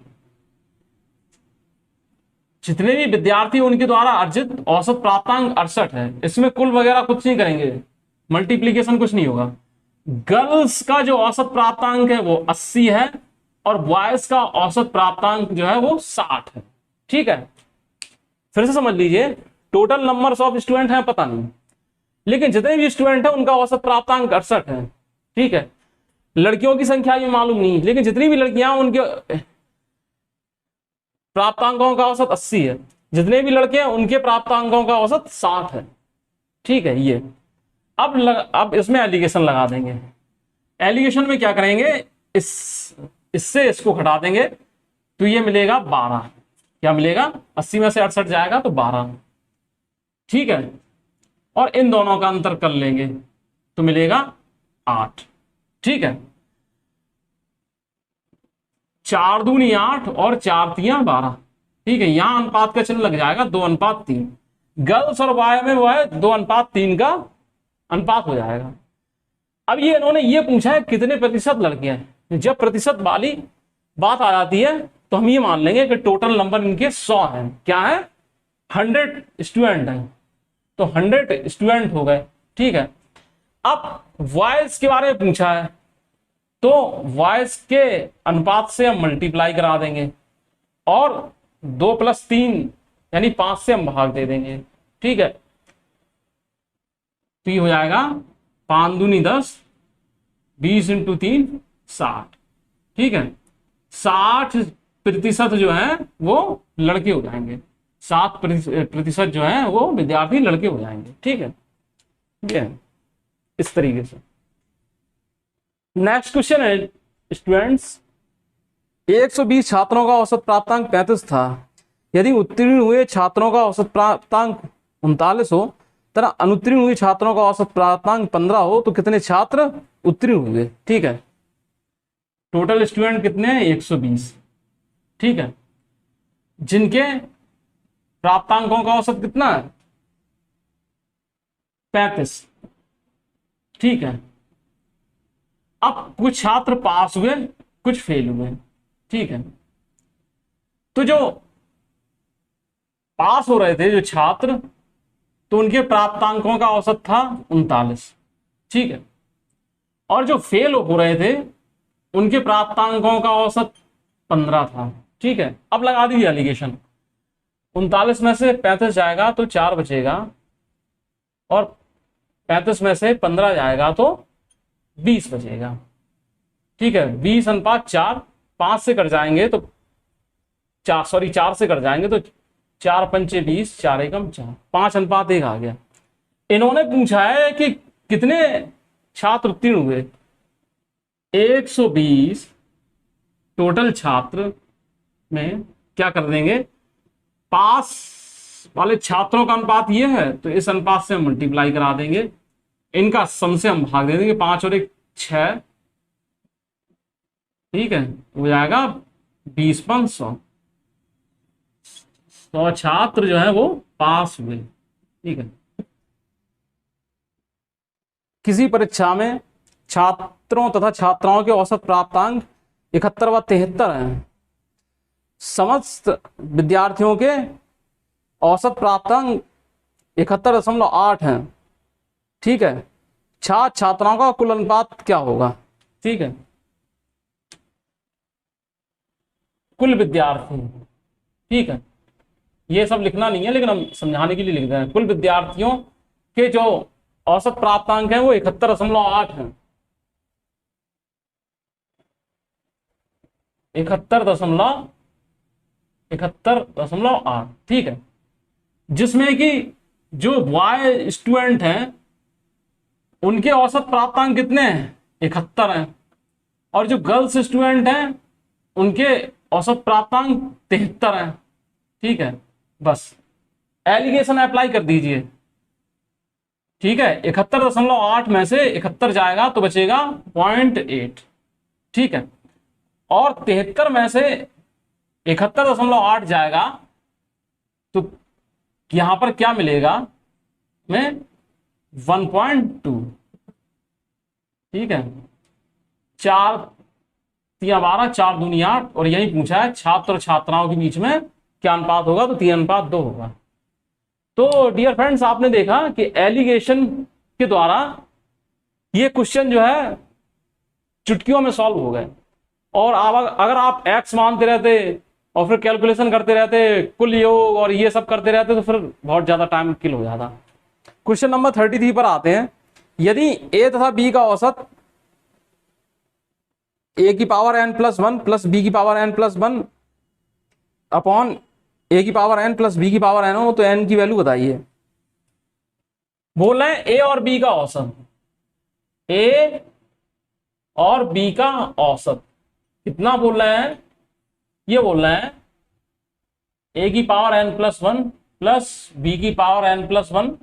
जितने भी विद्यार्थी उनके द्वारा अर्जित औसत प्राप्तांक 68 है। इसमें कुल वगैरह कुछ नहीं करेंगे, मल्टीप्लीकेशन कुछ नहीं होगा। गर्ल्स का जो औसत प्राप्तांक है वो 80 है और बॉयज का औसत प्राप्तांक जो है वो 60 है। ठीक है, फिर से समझ लीजिए, टोटल नंबर्स ऑफ स्टूडेंट है पता नहीं, लेकिन जितने भी स्टूडेंट है उनका औसत प्राप्तांक 68 है। ठीक है, लड़कियों की संख्या ये मालूम नहीं, लेकिन जितनी भी लड़कियां उनके प्राप्तांकों का औसत 80 है, जितने भी लड़के हैं उनके प्राप्तांकों का औसत 60 है। ठीक है, ये अब इसमें एलिगेशन लगा देंगे। एलिगेशन में क्या करेंगे, इससे इसको घटा देंगे तो ये मिलेगा 12। क्या मिलेगा? 80 में से 68 जाएगा तो 12। ठीक है, और इन दोनों का अंतर कर लेंगे तो मिलेगा 8। ठीक है, 4 दूनी 8 और 4 तियां 12। ठीक है, यहां अनुपात का चिन्ह लग जाएगा 2:3। गर्ल्स और बॉय में वो है 2:3 का अनुपात हो जाएगा। अब ये इन्होंने ये पूछा है कितने प्रतिशत लड़के हैं। जब प्रतिशत वाली बात आ जाती है तो हम ये मान लेंगे कि टोटल नंबर इनके 100 है। क्या है? 100 स्टूडेंट हैं, तो 100 स्टूडेंट हो गए। ठीक है, अब बॉयज के बारे में पूछा है तो बॉयज के अनुपात से हम मल्टीप्लाई करा देंगे और 2 + 3 यानी 5 से हम भाग दे देंगे। ठीक है, तो ये हो जाएगा 5 दूनी 10, 20 × 3 60। ठीक है, 60% जो है वो लड़के हो जाएंगे, 7% जो है वो विद्यार्थी लड़के हो जाएंगे। ठीक है, ये इस तरीके से। नेक्स्ट क्वेश्चन है स्टूडेंट्स, 120 छात्रों का औसत प्राप्तांक 35 था। यदि उत्तीर्ण हुए छात्रों का औसत प्राप्तांक 39 हो तथा अनुत्तीर्ण हुए छात्रों का औसत प्राप्तांक 15 हो तो कितने छात्र उत्तीर्ण हुए? ठीक है, टोटल स्टूडेंट कितने हैं? 120। ठीक है, जिनके प्राप्तांकों का औसत कितना है? 35। ठीक है, अब कुछ छात्र पास हुए, कुछ फेल हुए। ठीक है, तो जो पास हो रहे थे जो छात्र, तो उनके प्राप्तांकों का औसत था 39। ठीक है, और जो फेल हो रहे थे उनके प्राप्तांकों का औसत 15 था। ठीक है, अब लगा दीजिए एलिगेशन। 39 में से 35 जाएगा तो 4 बचेगा और 35 में से 15 जाएगा तो 20 बचेगा। ठीक है, 20:4, 5 से कट जाएंगे तो 4 से कट जाएंगे तो 4×5 = 20, 4×1 = 4, 5:1 आ गया। इन्होंने पूछा है कि कितने छात्र उत्तीर्ण हुए। 120 टोटल छात्र में क्या कर देंगे, पास वाले छात्रों का अनुपात ये है तो इस अनुपात से हम मल्टीप्लाई करा देंगे, इनका सम से हम भाग दे देंगे, 5 और 1 6, ठीक है, हो जाएगा 20/100। 100 छात्र जो है वो पास हुए। ठीक है, किसी परीक्षा में छात्रों तथा छात्राओं के औसत प्राप्तांक 71 व 73 हैं। समस्त विद्यार्थियों के औसत प्राप्तांक 71.8 हैं। ठीक है, छात्र छात्राओं का कुल अनुपात क्या होगा। ठीक है, कुल विद्यार्थी, ठीक है, ये सब लिखना नहीं है लेकिन हम समझाने के लिए लिख रहे हैं। कुल विद्यार्थियों के जो औसत प्राप्तांक है वो 71.8 है। 71.8, ठीक है, जिसमें कि जो बॉय स्टूडेंट हैं उनके औसत प्राप्तांक कितने हैं, 71 हैं, और जो गर्ल्स स्टूडेंट हैं उनके औसत प्राप्तांक 73 हैं। ठीक है, बस एलिगेशन अप्लाई कर दीजिए। ठीक है, 71.8 में से 71 जाएगा तो बचेगा 0.8। ठीक है, और 73 में से 71.8 जाएगा तो यहां पर क्या मिलेगा में 1.2। ठीक है, 4 3 12, 4 दूनी 8, और यही पूछा है छात्र और छात्राओं के बीच में क्या अनुपात होगा, तो 3:2 होगा। तो डियर फ्रेंड्स, आपने देखा कि एलिगेशन के द्वारा ये क्वेश्चन जो है चुटकियों में सॉल्व हो गए। और अगर आप एक्स मानते रहते और फिर कैलकुलेशन करते रहते, कुल योग और ये सब करते रहते, तो फिर बहुत ज्यादा टाइम किल हो जाता। क्वेश्चन नंबर 33 पर आते हैं। यदि ए तथा बी का औसत a⁴n+1 + b⁴n+1 upon a⁴n + b⁴n हो तो n की वैल्यू बताइए। बोल रहे हैं ए और बी का औसत, ए और बी का औसत कितना बोल रहे हैं, ये बोल रहे हैं a⁴n+1 + b⁴n+1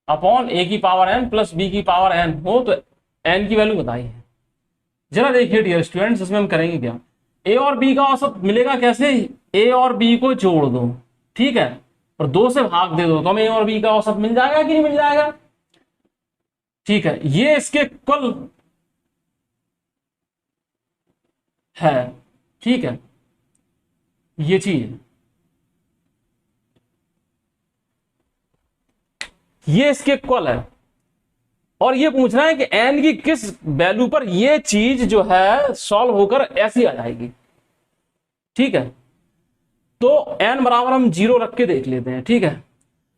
upon a⁴n + b⁴n हो तो n की वैल्यू बताइए। जरा देखिए डियर स्टूडेंट्स, इसमें हम करेंगे क्या, ए और बी का औसत मिलेगा कैसे, ए और बी को जोड़ दो, ठीक है, और 2 से भाग दे दो तो हमें ए और बी का औसत मिल जाएगा कि नहीं मिल जाएगा। ठीक है, ये इसके कुल है। ठीक है, ये चीज, ये इसके कुल है, और ये पूछ रहा है कि n की किस वैल्यू पर ये चीज जो है सॉल्व होकर ऐसी आ जाएगी। ठीक है, तो n बराबर हम 0 रख के देख लेते हैं। ठीक है,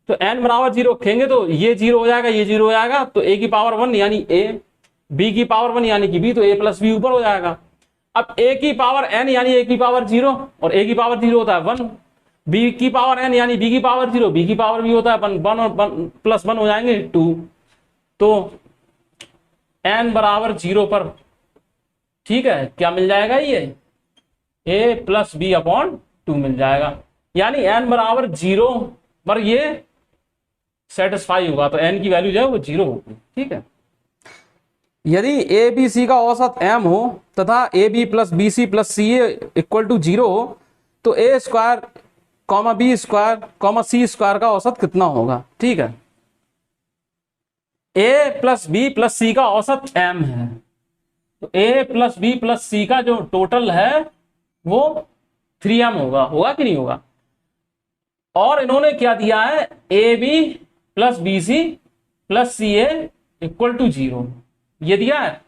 तो n बराबर 0 रखेंगे तो ये 0 हो जाएगा, ये 0 हो जाएगा, तो a⁴1 यानी a, b⁴1 यानी कि b, तो a + b ऊपर हो जाएगा। अब a⁴n यानी a⁴0 और a⁴0 होता है 1, b⁴n यानी b⁴0, b⁴b होता है 1, 1 और 1 + 1 हो जाएंगे 2। तो n बराबर 0 पर, ठीक है, क्या मिल जाएगा, ये a + b/2 मिल जाएगा, यानी n बराबर 0 पर ये सेटिस्फाई होगा, तो n की वैल्यू जो है वो 0 होगी। ठीक है, यदि ए बी सी का औसत m हो तथा ए बी + बी सी + सी ए = 0 हो तो a², b², c² का औसत कितना होगा। ठीक है, a + b + c का औसत m है, तो a + b + c का जो टोटल है वो 3m होगा कि नहीं होगा। और इन्होंने क्या दिया है, ए बी + बी सी + सी ए = 0 ये दिया है।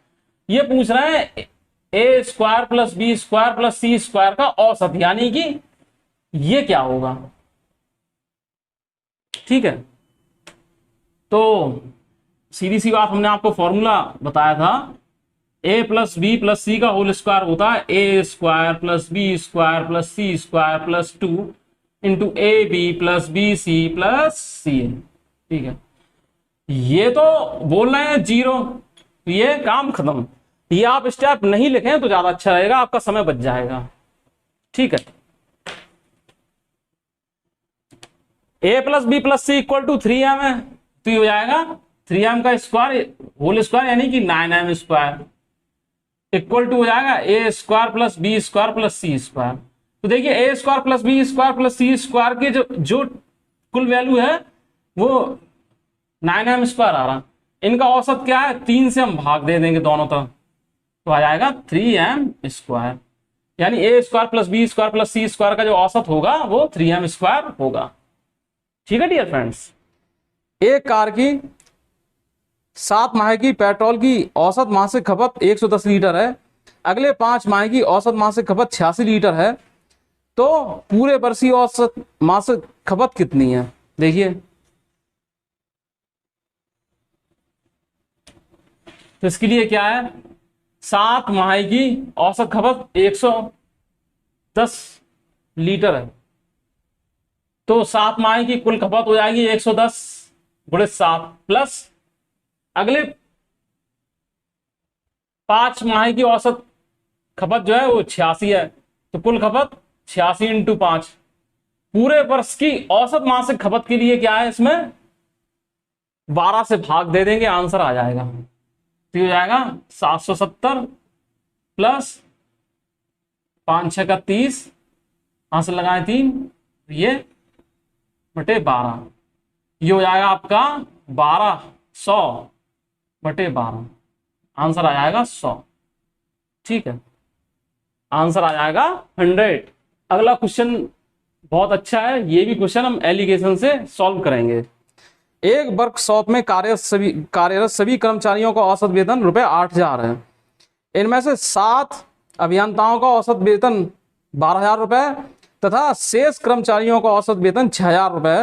ये पूछ रहा है a² + b² + c² का औसत, यानी कि ये क्या होगा। ठीक है, तो सीधी सी बात, हमने आपको फॉर्मूला बताया था A plus B plus C का होल स्क्वायर होता है A square plus B square plus C square plus 2 into A B plus B C plus C A. ठीक है, ये तो बोल रहे हैं जीरो, ये काम खत्म। ये आप स्टेप नहीं लिखें तो ज्यादा अच्छा रहेगा, आपका समय बच जाएगा। ठीक है, A plus B plus C equal to 3m है, तो ये हो जाएगा 3m का स्क्वायर होल स्क्वायर यानी कि 9m स्क्वायर इक्वल टू हो जाएगा A square plus B square plus C square. तो देखिए A square plus B square plus C square के जो जो कुल वैल्यू है वो 9m स्क्वायर आ रहा। इनका औसत क्या है, 3 से हम भाग दे देंगे दोनों तरफ, तो आ जाएगा 3m स्क्वायर, यानी A square plus B square plus C square का जो औसत होगा वो 3m स्क्वायर होगा। ठीक है डियर फ्रेंड्स, एक कार की 7 माह की पेट्रोल की औसत मासिक खपत 110 लीटर है, अगले 5 माह की औसत मासिक खपत 86 लीटर है, तो पूरे वर्ष की औसत मासिक खपत कितनी है। देखिए, तो इसके लिए क्या है, 7 माह की औसत खपत 110 लीटर है, तो 7 माह की कुल खपत हो जाएगी 110 गुणे 7 प्लस अगले 5 माह की औसत खपत जो है वो 86 है, तो कुल खपत 86 इंटू 5। पूरे वर्ष की औसत मासिक खपत के लिए क्या है, इसमें 12 से भाग दे देंगे, आंसर आ जाएगा। तो हो जाएगा 770 प्लस 5 6 का 30, आंसर लगाए 3, ये बटे 12, ये हो जाएगा आपका 1200 बटे 12, आंसर आ जाएगा 100। ठीक है, आंसर आ जाएगा 100। अगला क्वेश्चन बहुत अच्छा है, ये भी क्वेश्चन हम एलिगेशन से सॉल्व करेंगे। एक वर्कशॉप में कार्यरत सभी कर्मचारियों का औसत वेतन रुपए 8000 है, इनमें से 7 अभियंताओं का औसत वेतन 12000 रुपए तथा शेष कर्मचारियों का औसत वेतन 6000 रुपए।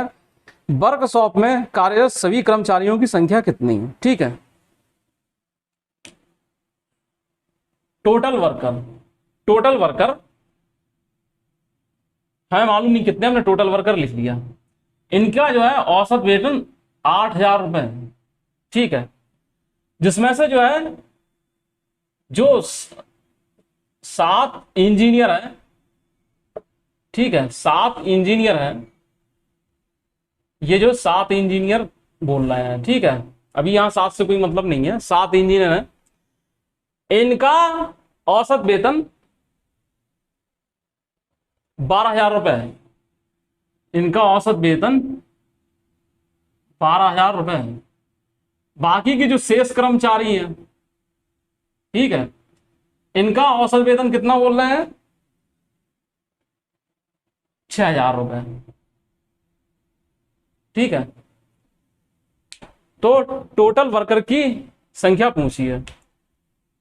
वर्कशॉप में कार्यरत सभी कर्मचारियों की संख्या कितनी है। ठीक है, टोटल वर्कर हमें मालूम नहीं कितने, हमने टोटल वर्कर लिख लिया। इनका जो है औसत वेतन 8000 रुपए है। ठीक है, जिसमें से जो है जो 7 इंजीनियर है, ठीक है 7 इंजीनियर है, ये जो 7 इंजीनियर बोल रहे हैं, ठीक है अभी यहां 7 से कोई मतलब नहीं है, 7 इंजीनियर है, इनका औसत वेतन 12000 रुपए है, इनका औसत वेतन 12000 रुपए है। बाकी की जो शेष कर्मचारी हैं, ठीक है इनका औसत वेतन कितना बोल रहे हैं, 6000 रुपए। ठीक है, तो टोटल वर्कर की संख्या पूछी है,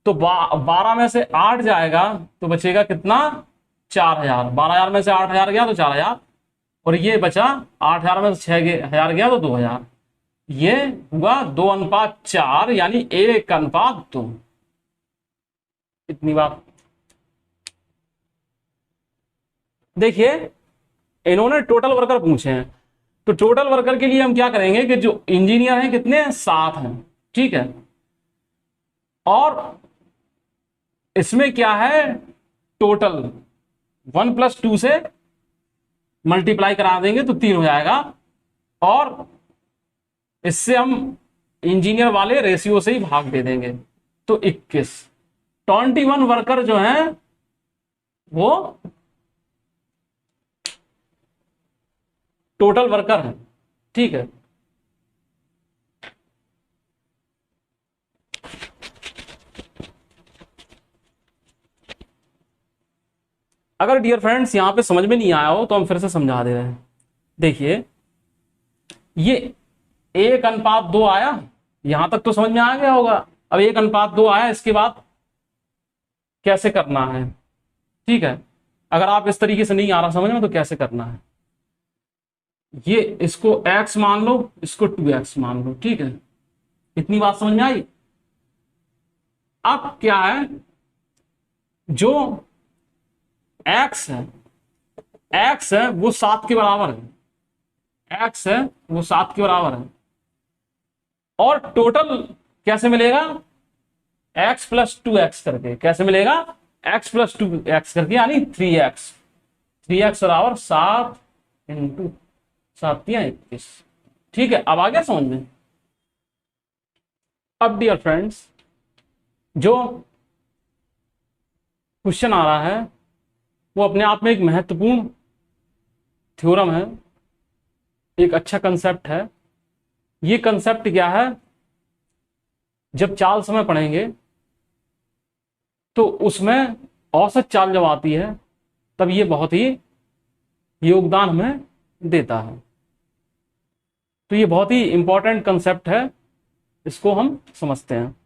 तो 12 में से 8 जाएगा तो बचेगा कितना, 4000। 12000 में से 8000 गया तो 4000, और ये बचा 8000 में से 6000 गया तो 2000, ये हुआ 2:4 यानी 1:2। इतनी बात। देखिए इन्होंने टोटल वर्कर पूछे हैं, तो टोटल वर्कर के लिए हम क्या करेंगे कि जो इंजीनियर हैं कितने, 7 हैं। ठीक है, और इसमें क्या है, टोटल 1 + 2 से मल्टीप्लाई करा देंगे तो 3 हो जाएगा, और इससे हम इंजीनियर वाले रेशियो से ही भाग दे देंगे तो 21। 21 वर्कर जो हैं वो टोटल वर्कर हैं। ठीक है, अगर डियर फ्रेंड्स यहां पे समझ में नहीं आया हो तो हम फिर से समझा दे रहे हैं। देखिए ये 1:2 आया, यहां तक तो समझ में आ गया होगा। अब 1:2 आया, इसके बाद कैसे करना है। ठीक है, अगर आप इस तरीके से नहीं आ रहा समझ में तो कैसे करना है, ये इसको x मान लो, इसको 2x मान लो। ठीक है, इतनी बात समझ में आई। अब क्या है, जो x है, x है वो 7 के बराबर है, x है वो 7 के बराबर है। और टोटल कैसे मिलेगा, x प्लस 2x करके, कैसे मिलेगा, x प्लस 2x करके, यानी 3x, 3x बराबर 7 इंटू 7×21। ठीक है, अब आ गया समझ में। अब डियर फ्रेंड्स, जो क्वेश्चन आ रहा है वो अपने आप में एक महत्वपूर्ण थ्योरम है, एक अच्छा कंसेप्ट है। ये कंसेप्ट क्या है, जब चाल समय पढ़ेंगे तो उसमें औसत चाल जब आती है तब ये बहुत ही योगदान हमें देता है। तो ये बहुत ही इंपॉर्टेंट कंसेप्ट है, इसको हम समझते हैं।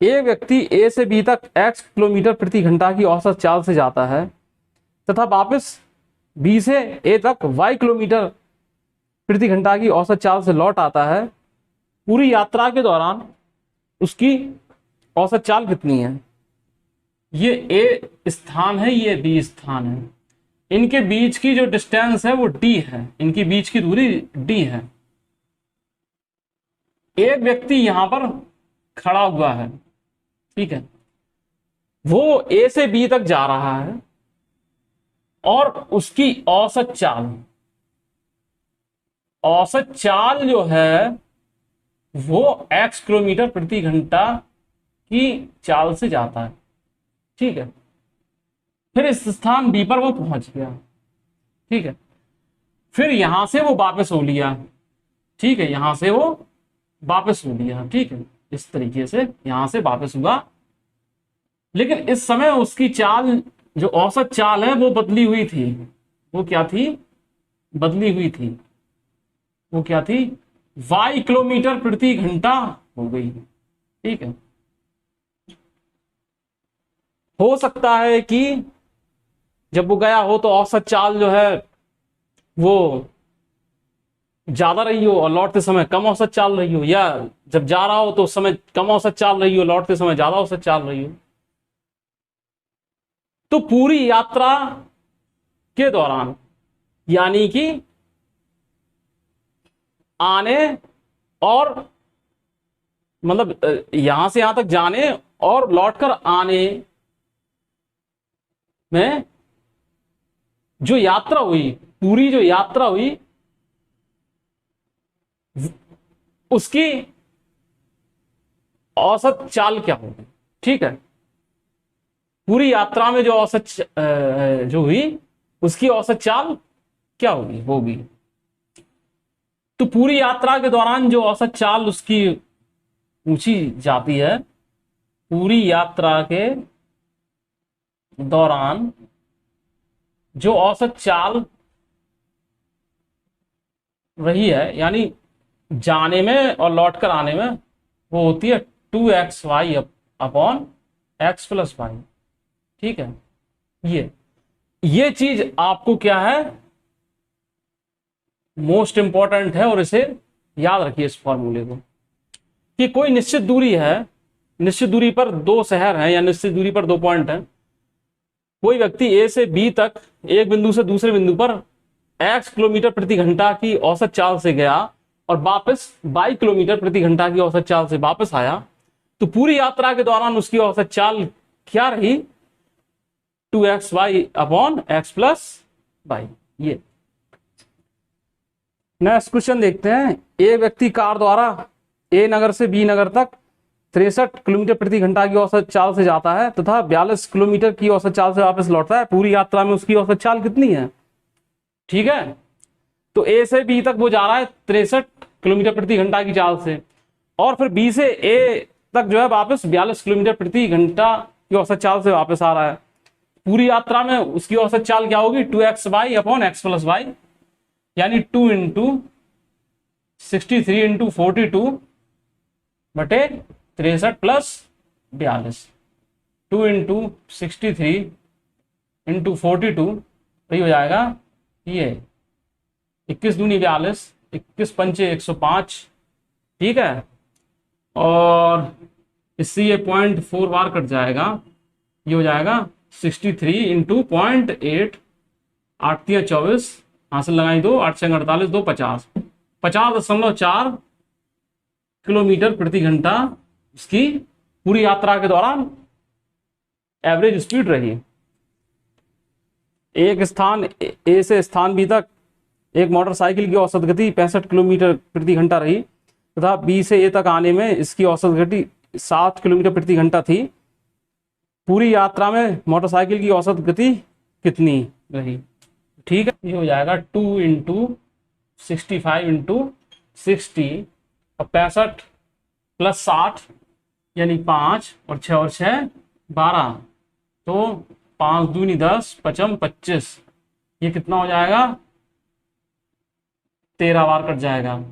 एक व्यक्ति ए से बी तक x किलोमीटर प्रति घंटा की औसत चाल से जाता है तथा वापस बी से ए तक y किलोमीटर प्रति घंटा की औसत चाल से लौट आता है। पूरी यात्रा के दौरान उसकी औसत चाल कितनी है। ये ए स्थान है, ये बी स्थान है, इनके बीच की जो डिस्टेंस है वो d है, इनकी बीच की दूरी d है। एक व्यक्ति यहां पर खड़ा हुआ है, ठीक है, वो ए से बी तक जा रहा है और उसकी औसत चाल जो है वो x किलोमीटर प्रति घंटा की चाल से जाता है। ठीक है, फिर इस स्थान बी पर वो पहुंच गया। ठीक है, फिर यहां से वो वापस हो लिया। ठीक है, यहां से वो वापस हो लिया। ठीक है, इस तरीके से यहां से वापस हुआ, लेकिन इस समय उसकी चाल, जो औसत चाल है वो बदली हुई थी। वो क्या थी, बदली हुई थी, वो क्या थी, y किलोमीटर प्रति घंटा हो गई। ठीक है, हो सकता है कि जब वो गया हो तो औसत चाल जो है वो ज्यादा रही हो और लौटते समय कम औसत चाल रही हो, या जब जा रहा हो तो उस समय कम औसत चाल रही हो, लौटते समय ज्यादा औसत चाल रही हो। तो पूरी यात्रा के दौरान, यानी कि आने और मतलब यहां से यहां तक जाने और लौटकर आने में जो यात्रा हुई, पूरी जो यात्रा हुई उसकी औसत चाल क्या होगी। ठीक है, पूरी यात्रा में जो औसत जो हुई उसकी औसत चाल क्या होगी, वो भी। तो पूरी यात्रा के दौरान जो औसत चाल उसकी पूछी जाती है, पूरी यात्रा के दौरान जो औसत चाल रही है, यानी जाने में और लौटकर आने में, वो होती है 2xy upon x plus Y. ठीक है, ये चीज आपको क्या है, मोस्ट इंपॉर्टेंट है, और इसे याद रखिए इस फॉर्मूले को, कि कोई निश्चित दूरी है, निश्चित दूरी पर दो शहर हैं या निश्चित दूरी पर दो पॉइंट हैं। कोई व्यक्ति ए से बी तक एक बिंदु से दूसरे बिंदु पर x किलोमीटर प्रति घंटा की औसत चाल से गया और वापस y किलोमीटर प्रति घंटा की औसत चाल से वापस आया। तो पूरी यात्रा के दौरान उसकी औसत चाल क्या रही, 2xy upon x plus y. ये नेक्स्ट क्वेश्चन देखते हैं। एक व्यक्ति कार द्वारा ए नगर से बी नगर तक 63 किलोमीटर प्रति घंटा की औसत चाल से जाता है तथा 42 किलोमीटर की औसत चाल से वापस लौटता है। पूरी यात्रा में उसकी औसत चाल कितनी है। ठीक है, तो ए से बी तक वो जा रहा है 63 किलोमीटर प्रति घंटा की चाल से, और फिर बी से ए तक जो है वापस 42 किलोमीटर प्रति घंटा की औसत चाल से वापस आ रहा है। पूरी यात्रा में उसकी औसत चाल क्या होगी, 2xy upon x plus Y, यानी 2 इंटू 63 इंटू 42 बटे 63 प्लस 42, 2 इंटू 63 इंटू 42, वही हो जाएगा ये 21 दूनी 42, 21 पंचे 105। ठीक है, और इससे ये 0.4 बार कट जाएगा, ये हो जाएगा 63 इंटू 0.8, 8 तिया 24, हासिल लगाई 2, 8 छंग 48, 2 50, 50.4 किलोमीटर प्रति घंटा इसकी पूरी यात्रा के दौरान एवरेज स्पीड रही। एक स्थान ए से स्थान बी तक एक मोटरसाइकिल की औसत गति 65 किलोमीटर प्रति घंटा रही तथा बी से ए तक आने में इसकी औसत गति 7 किलोमीटर प्रति घंटा थी। पूरी यात्रा में मोटरसाइकिल की औसत गति कितनी रही? ठीक है, ये हो जाएगा 2 इंटू 65 इंटू 60 और 65 प्लस 60 यानी 5 और 6 12, तो 5 दूनी 10, 5 25, ये कितना हो जाएगा? 13 बार कट जाएगा।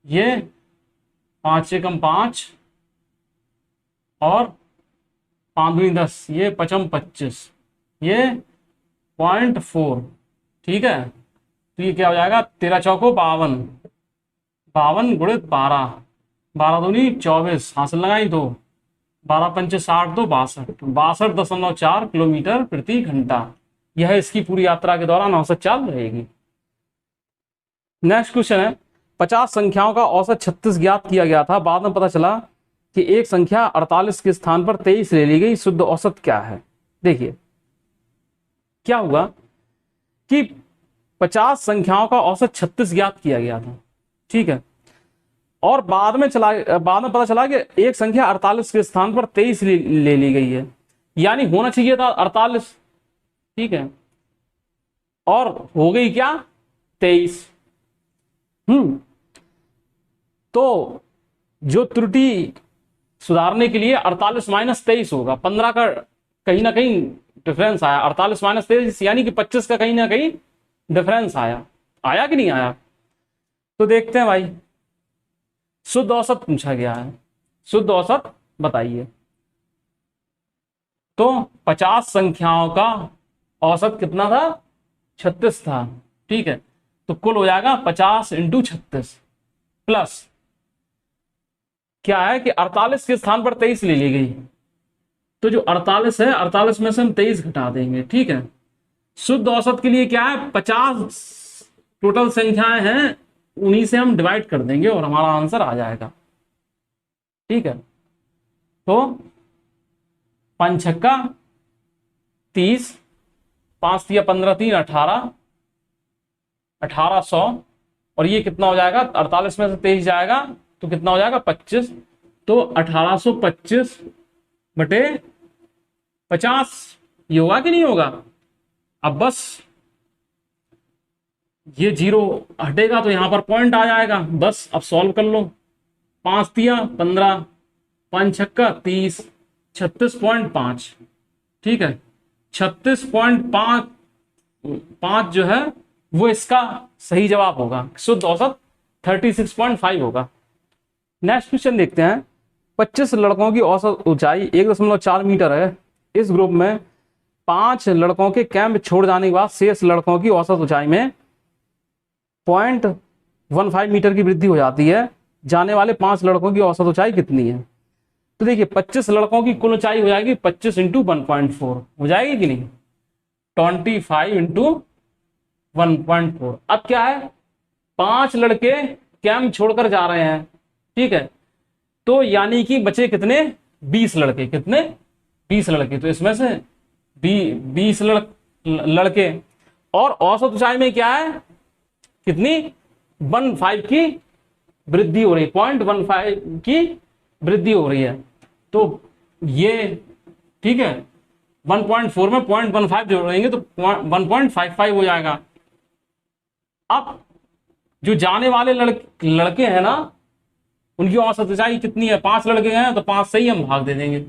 ये 5 से कम 5 और 5 दूनी 10, ये 5 25, ये 0.4। ठीक है, तो ये क्या हो जाएगा? 13 चौको 52, 52 गुणित 12, 12 दूनी 24, हासिल लगाई 2, 12 पंचे 60, 2 62, 62.4 किलोमीटर प्रति घंटा यह इसकी पूरी यात्रा के दौरान औसत चाल रहेगी। नेक्स्ट क्वेश्चन है, 50 संख्याओं का औसत 36 ज्ञात किया गया था। बाद में पता चला कि एक संख्या 48 के स्थान पर 23 ले ली गई, शुद्ध औसत क्या है? देखिए क्या हुआ कि 50 संख्याओं का औसत 36 ज्ञात किया गया था, ठीक है, और बाद में पता चला कि एक संख्या 48 के स्थान पर 23 ले ली गई है, यानी होना चाहिए था 48, ठीक है, और हो गई क्या? 23। तो जो त्रुटि सुधारने के लिए 48 माइनस 23 होगा, 15 का कहीं ना कहीं डिफरेंस आया, 48 माइनस 23 यानी कि 25 का कहीं ना कहीं डिफरेंस आया कि नहीं आया? तो देखते हैं भाई, शुद्ध औसत पूछा गया है, शुद्ध औसत बताइए। तो 50 संख्याओं का औसत कितना था? 36 था, ठीक है, तो कुल हो जाएगा 50 इंटू 36 प्लस क्या है कि 48 के स्थान पर 23 ले ली गई, तो जो 48 है 48 में से हम 23 घटा देंगे, ठीक है। शुद्ध औसत के लिए क्या है? 50 टोटल संख्याएं हैं, उन्हीं से हम डिवाइड कर देंगे और हमारा आंसर आ जाएगा, ठीक है। तो 5 छक्का 30, 5 तिया 15, 3 18, 1800, और ये कितना हो जाएगा? 48 में से 23 जाएगा तो कितना हो जाएगा? 25, तो 1825 बटे 50 ये होगा कि नहीं होगा? अब बस ये 0 हटेगा तो यहां पर पॉइंट आ जाएगा, बस अब सॉल्व कर लो। 5 तिया 15, 5 छक्का 30, 36.5, ठीक है, 36.5 जो है वो इसका सही जवाब होगा, शुद्ध औसत 36.5 होगा। नेक्स्ट क्वेश्चन देखते हैं, 25 लड़कों की औसत ऊंचाई 1.4 मीटर है। इस ग्रुप में 5 लड़कों के कैंप छोड़ जाने के बाद शेष लड़कों की औसत ऊंचाई में 0.15 मीटर की वृद्धि हो जाती है। जाने वाले 5 लड़कों की औसत ऊंचाई कितनी है? तो देखिए 25 लड़कों की कुल ऊंचाई हो जाएगी 25 इंटू 1.4 हो जाएगी कि नहीं? 25 इंटू 1.4। अब क्या है, 5 लड़के कैंप छोड़कर जा रहे हैं, ठीक है, तो यानी कि बचे कितने? 20 लड़के। कितने? 20 लड़के। तो इसमें से 20 लड़के, और औसत ऊंचाई में क्या है? कितनी? 15 की वृद्धि हो रही है, 0.15 की वृद्धि हो रही है। तो ये ठीक है, 1.4 में 0.15 जोड़ेंगे तो 1.55 हो जाएगा। अब जो जाने वाले लड़के हैं ना, उनकी औसत ऊंचाई कितनी है? 5 लड़के हैं तो 5 से ही हम भाग दे देंगे।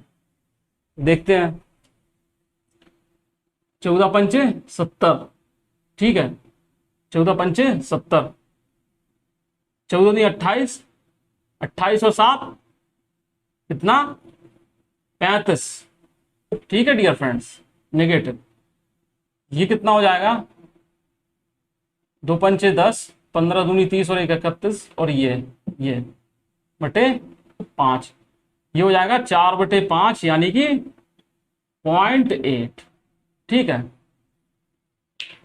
देखते हैं, 14 पंचे 70, ठीक है, 14 पंचे 70, 14 नहीं 28, 28 और 7 कितना? 35, ठीक है डियर फ्रेंड्स, नेगेटिव। ये कितना हो जाएगा? 2 पंचे 10, 15 दूनी 30 और 1 31, और ये बटे 5, ये हो जाएगा 4/5 यानी कि 0.8। ठीक है,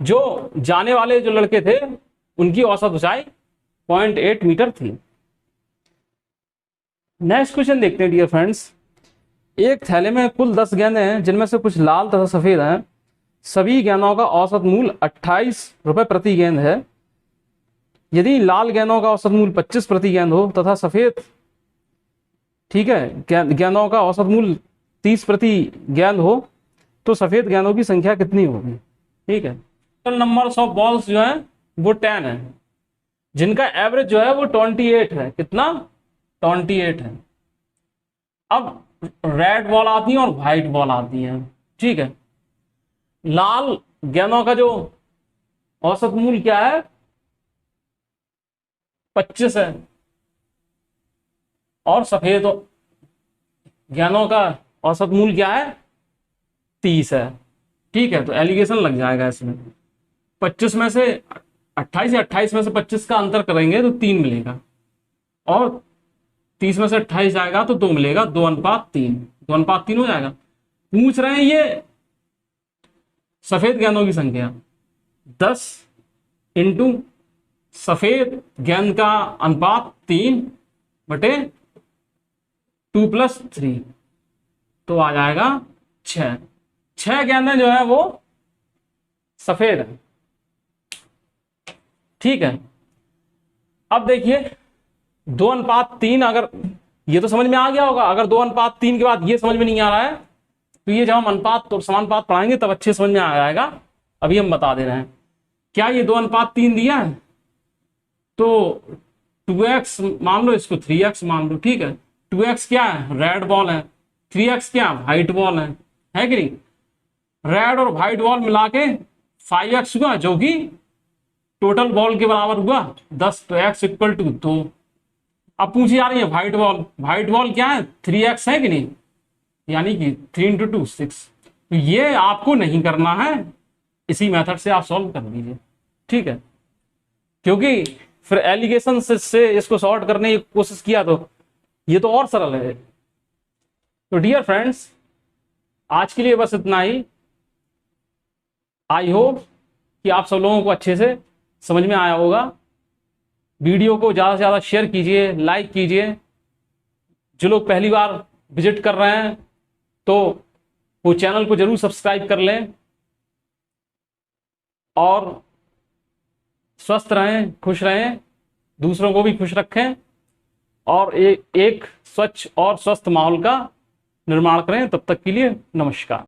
जो जाने वाले जो लड़के थे उनकी औसत ऊंचाई 0.8 मीटर थी। नेक्स्ट क्वेश्चन देखते हैं डियर फ्रेंड्स। एक थैले में कुल 10 गेंदें हैं जिनमें से कुछ लाल तथा सफेद हैं। सभी गेंदों का औसत मूल्य 28 रुपए प्रति गेंद है। यदि लाल गेंदों का औसत मूल्य 25 प्रति गेंद हो तथा सफेद, ठीक है, गेंदों का औसत मूल्य 30 प्रति गेंद हो तो सफेद गेंदों की संख्या कितनी होगी? ठीक है, टोटल नंबर्स ऑफ बॉल्स जो है वो 10 है, जिनका एवरेज जो है वो 28 है। कितना? 28 है। अब रेड बॉल आती है और व्हाइट बॉल आती है। ठीक है, लाल गेंदों का जो औसत मूल्य क्या है? 25 है, और सफेद गेंदों का औसत मूल्य क्या है? 30 है। ठीक है, तो एलिगेशन लग जाएगा इसमें। 25 में से 28 या 28 में से 25 का अंतर करेंगे तो 3 मिलेगा, और 30 में से 28 आएगा तो 2 मिलेगा। 2:3, 2:3 हो जाएगा। पूछ रहे हैं ये सफेद गेंदों की संख्या, 10 इंटू सफेद गेंद का अनुपात 3/2 + 3, तो आ जाएगा 6। 6 गेंदें जो है वो सफेद है। ठीक है, अब देखिए 2:3, अगर ये तो समझ में आ गया होगा। अगर 2:3 के बाद ये समझ में नहीं आ रहा है तो ये जब हम अनुपात तो समानुपात पढ़ाएंगे तब अच्छे समझ में आ जाएगा। अभी हम बता दे रहे हैं। क्या ये 2:3 दिया है तो 2x मान लो, इसको 3x मान लो। ठीक है, 2x क्या है? रेड बॉल है। 3x क्या? व्हाइट बॉल है कि नहीं? रेड और व्हाइट बॉल मिला के 5x हुआ, जो कि टोटल बॉल के बराबर हुआ 10, तो x = 2। अब पूछी जा रही है व्हाइट बॉल। व्हाइट बॉल क्या है? 3x है कि नहीं, यानी कि 3 × 2 6। तो ये आपको नहीं करना है, इसी मेथड से आप सॉल्व कर दीजिए। ठीक है, क्योंकि फिर एलिगेशन से इसको सॉर्ट करने की कोशिश किया तो ये तो और सरल है। तो डियर फ्रेंड्स, आज के लिए बस इतना ही। आई होप कि आप सब लोगों को अच्छे से समझ में आया होगा। वीडियो को ज़्यादा से ज़्यादा शेयर कीजिए, लाइक कीजिए। जो लोग पहली बार विजिट कर रहे हैं तो वो चैनल को जरूर सब्सक्राइब कर लें, और स्वस्थ रहें, खुश रहें, दूसरों को भी खुश रखें, और एक स्वच्छ और स्वस्थ माहौल का निर्माण करें। तब तक के लिए नमस्कार।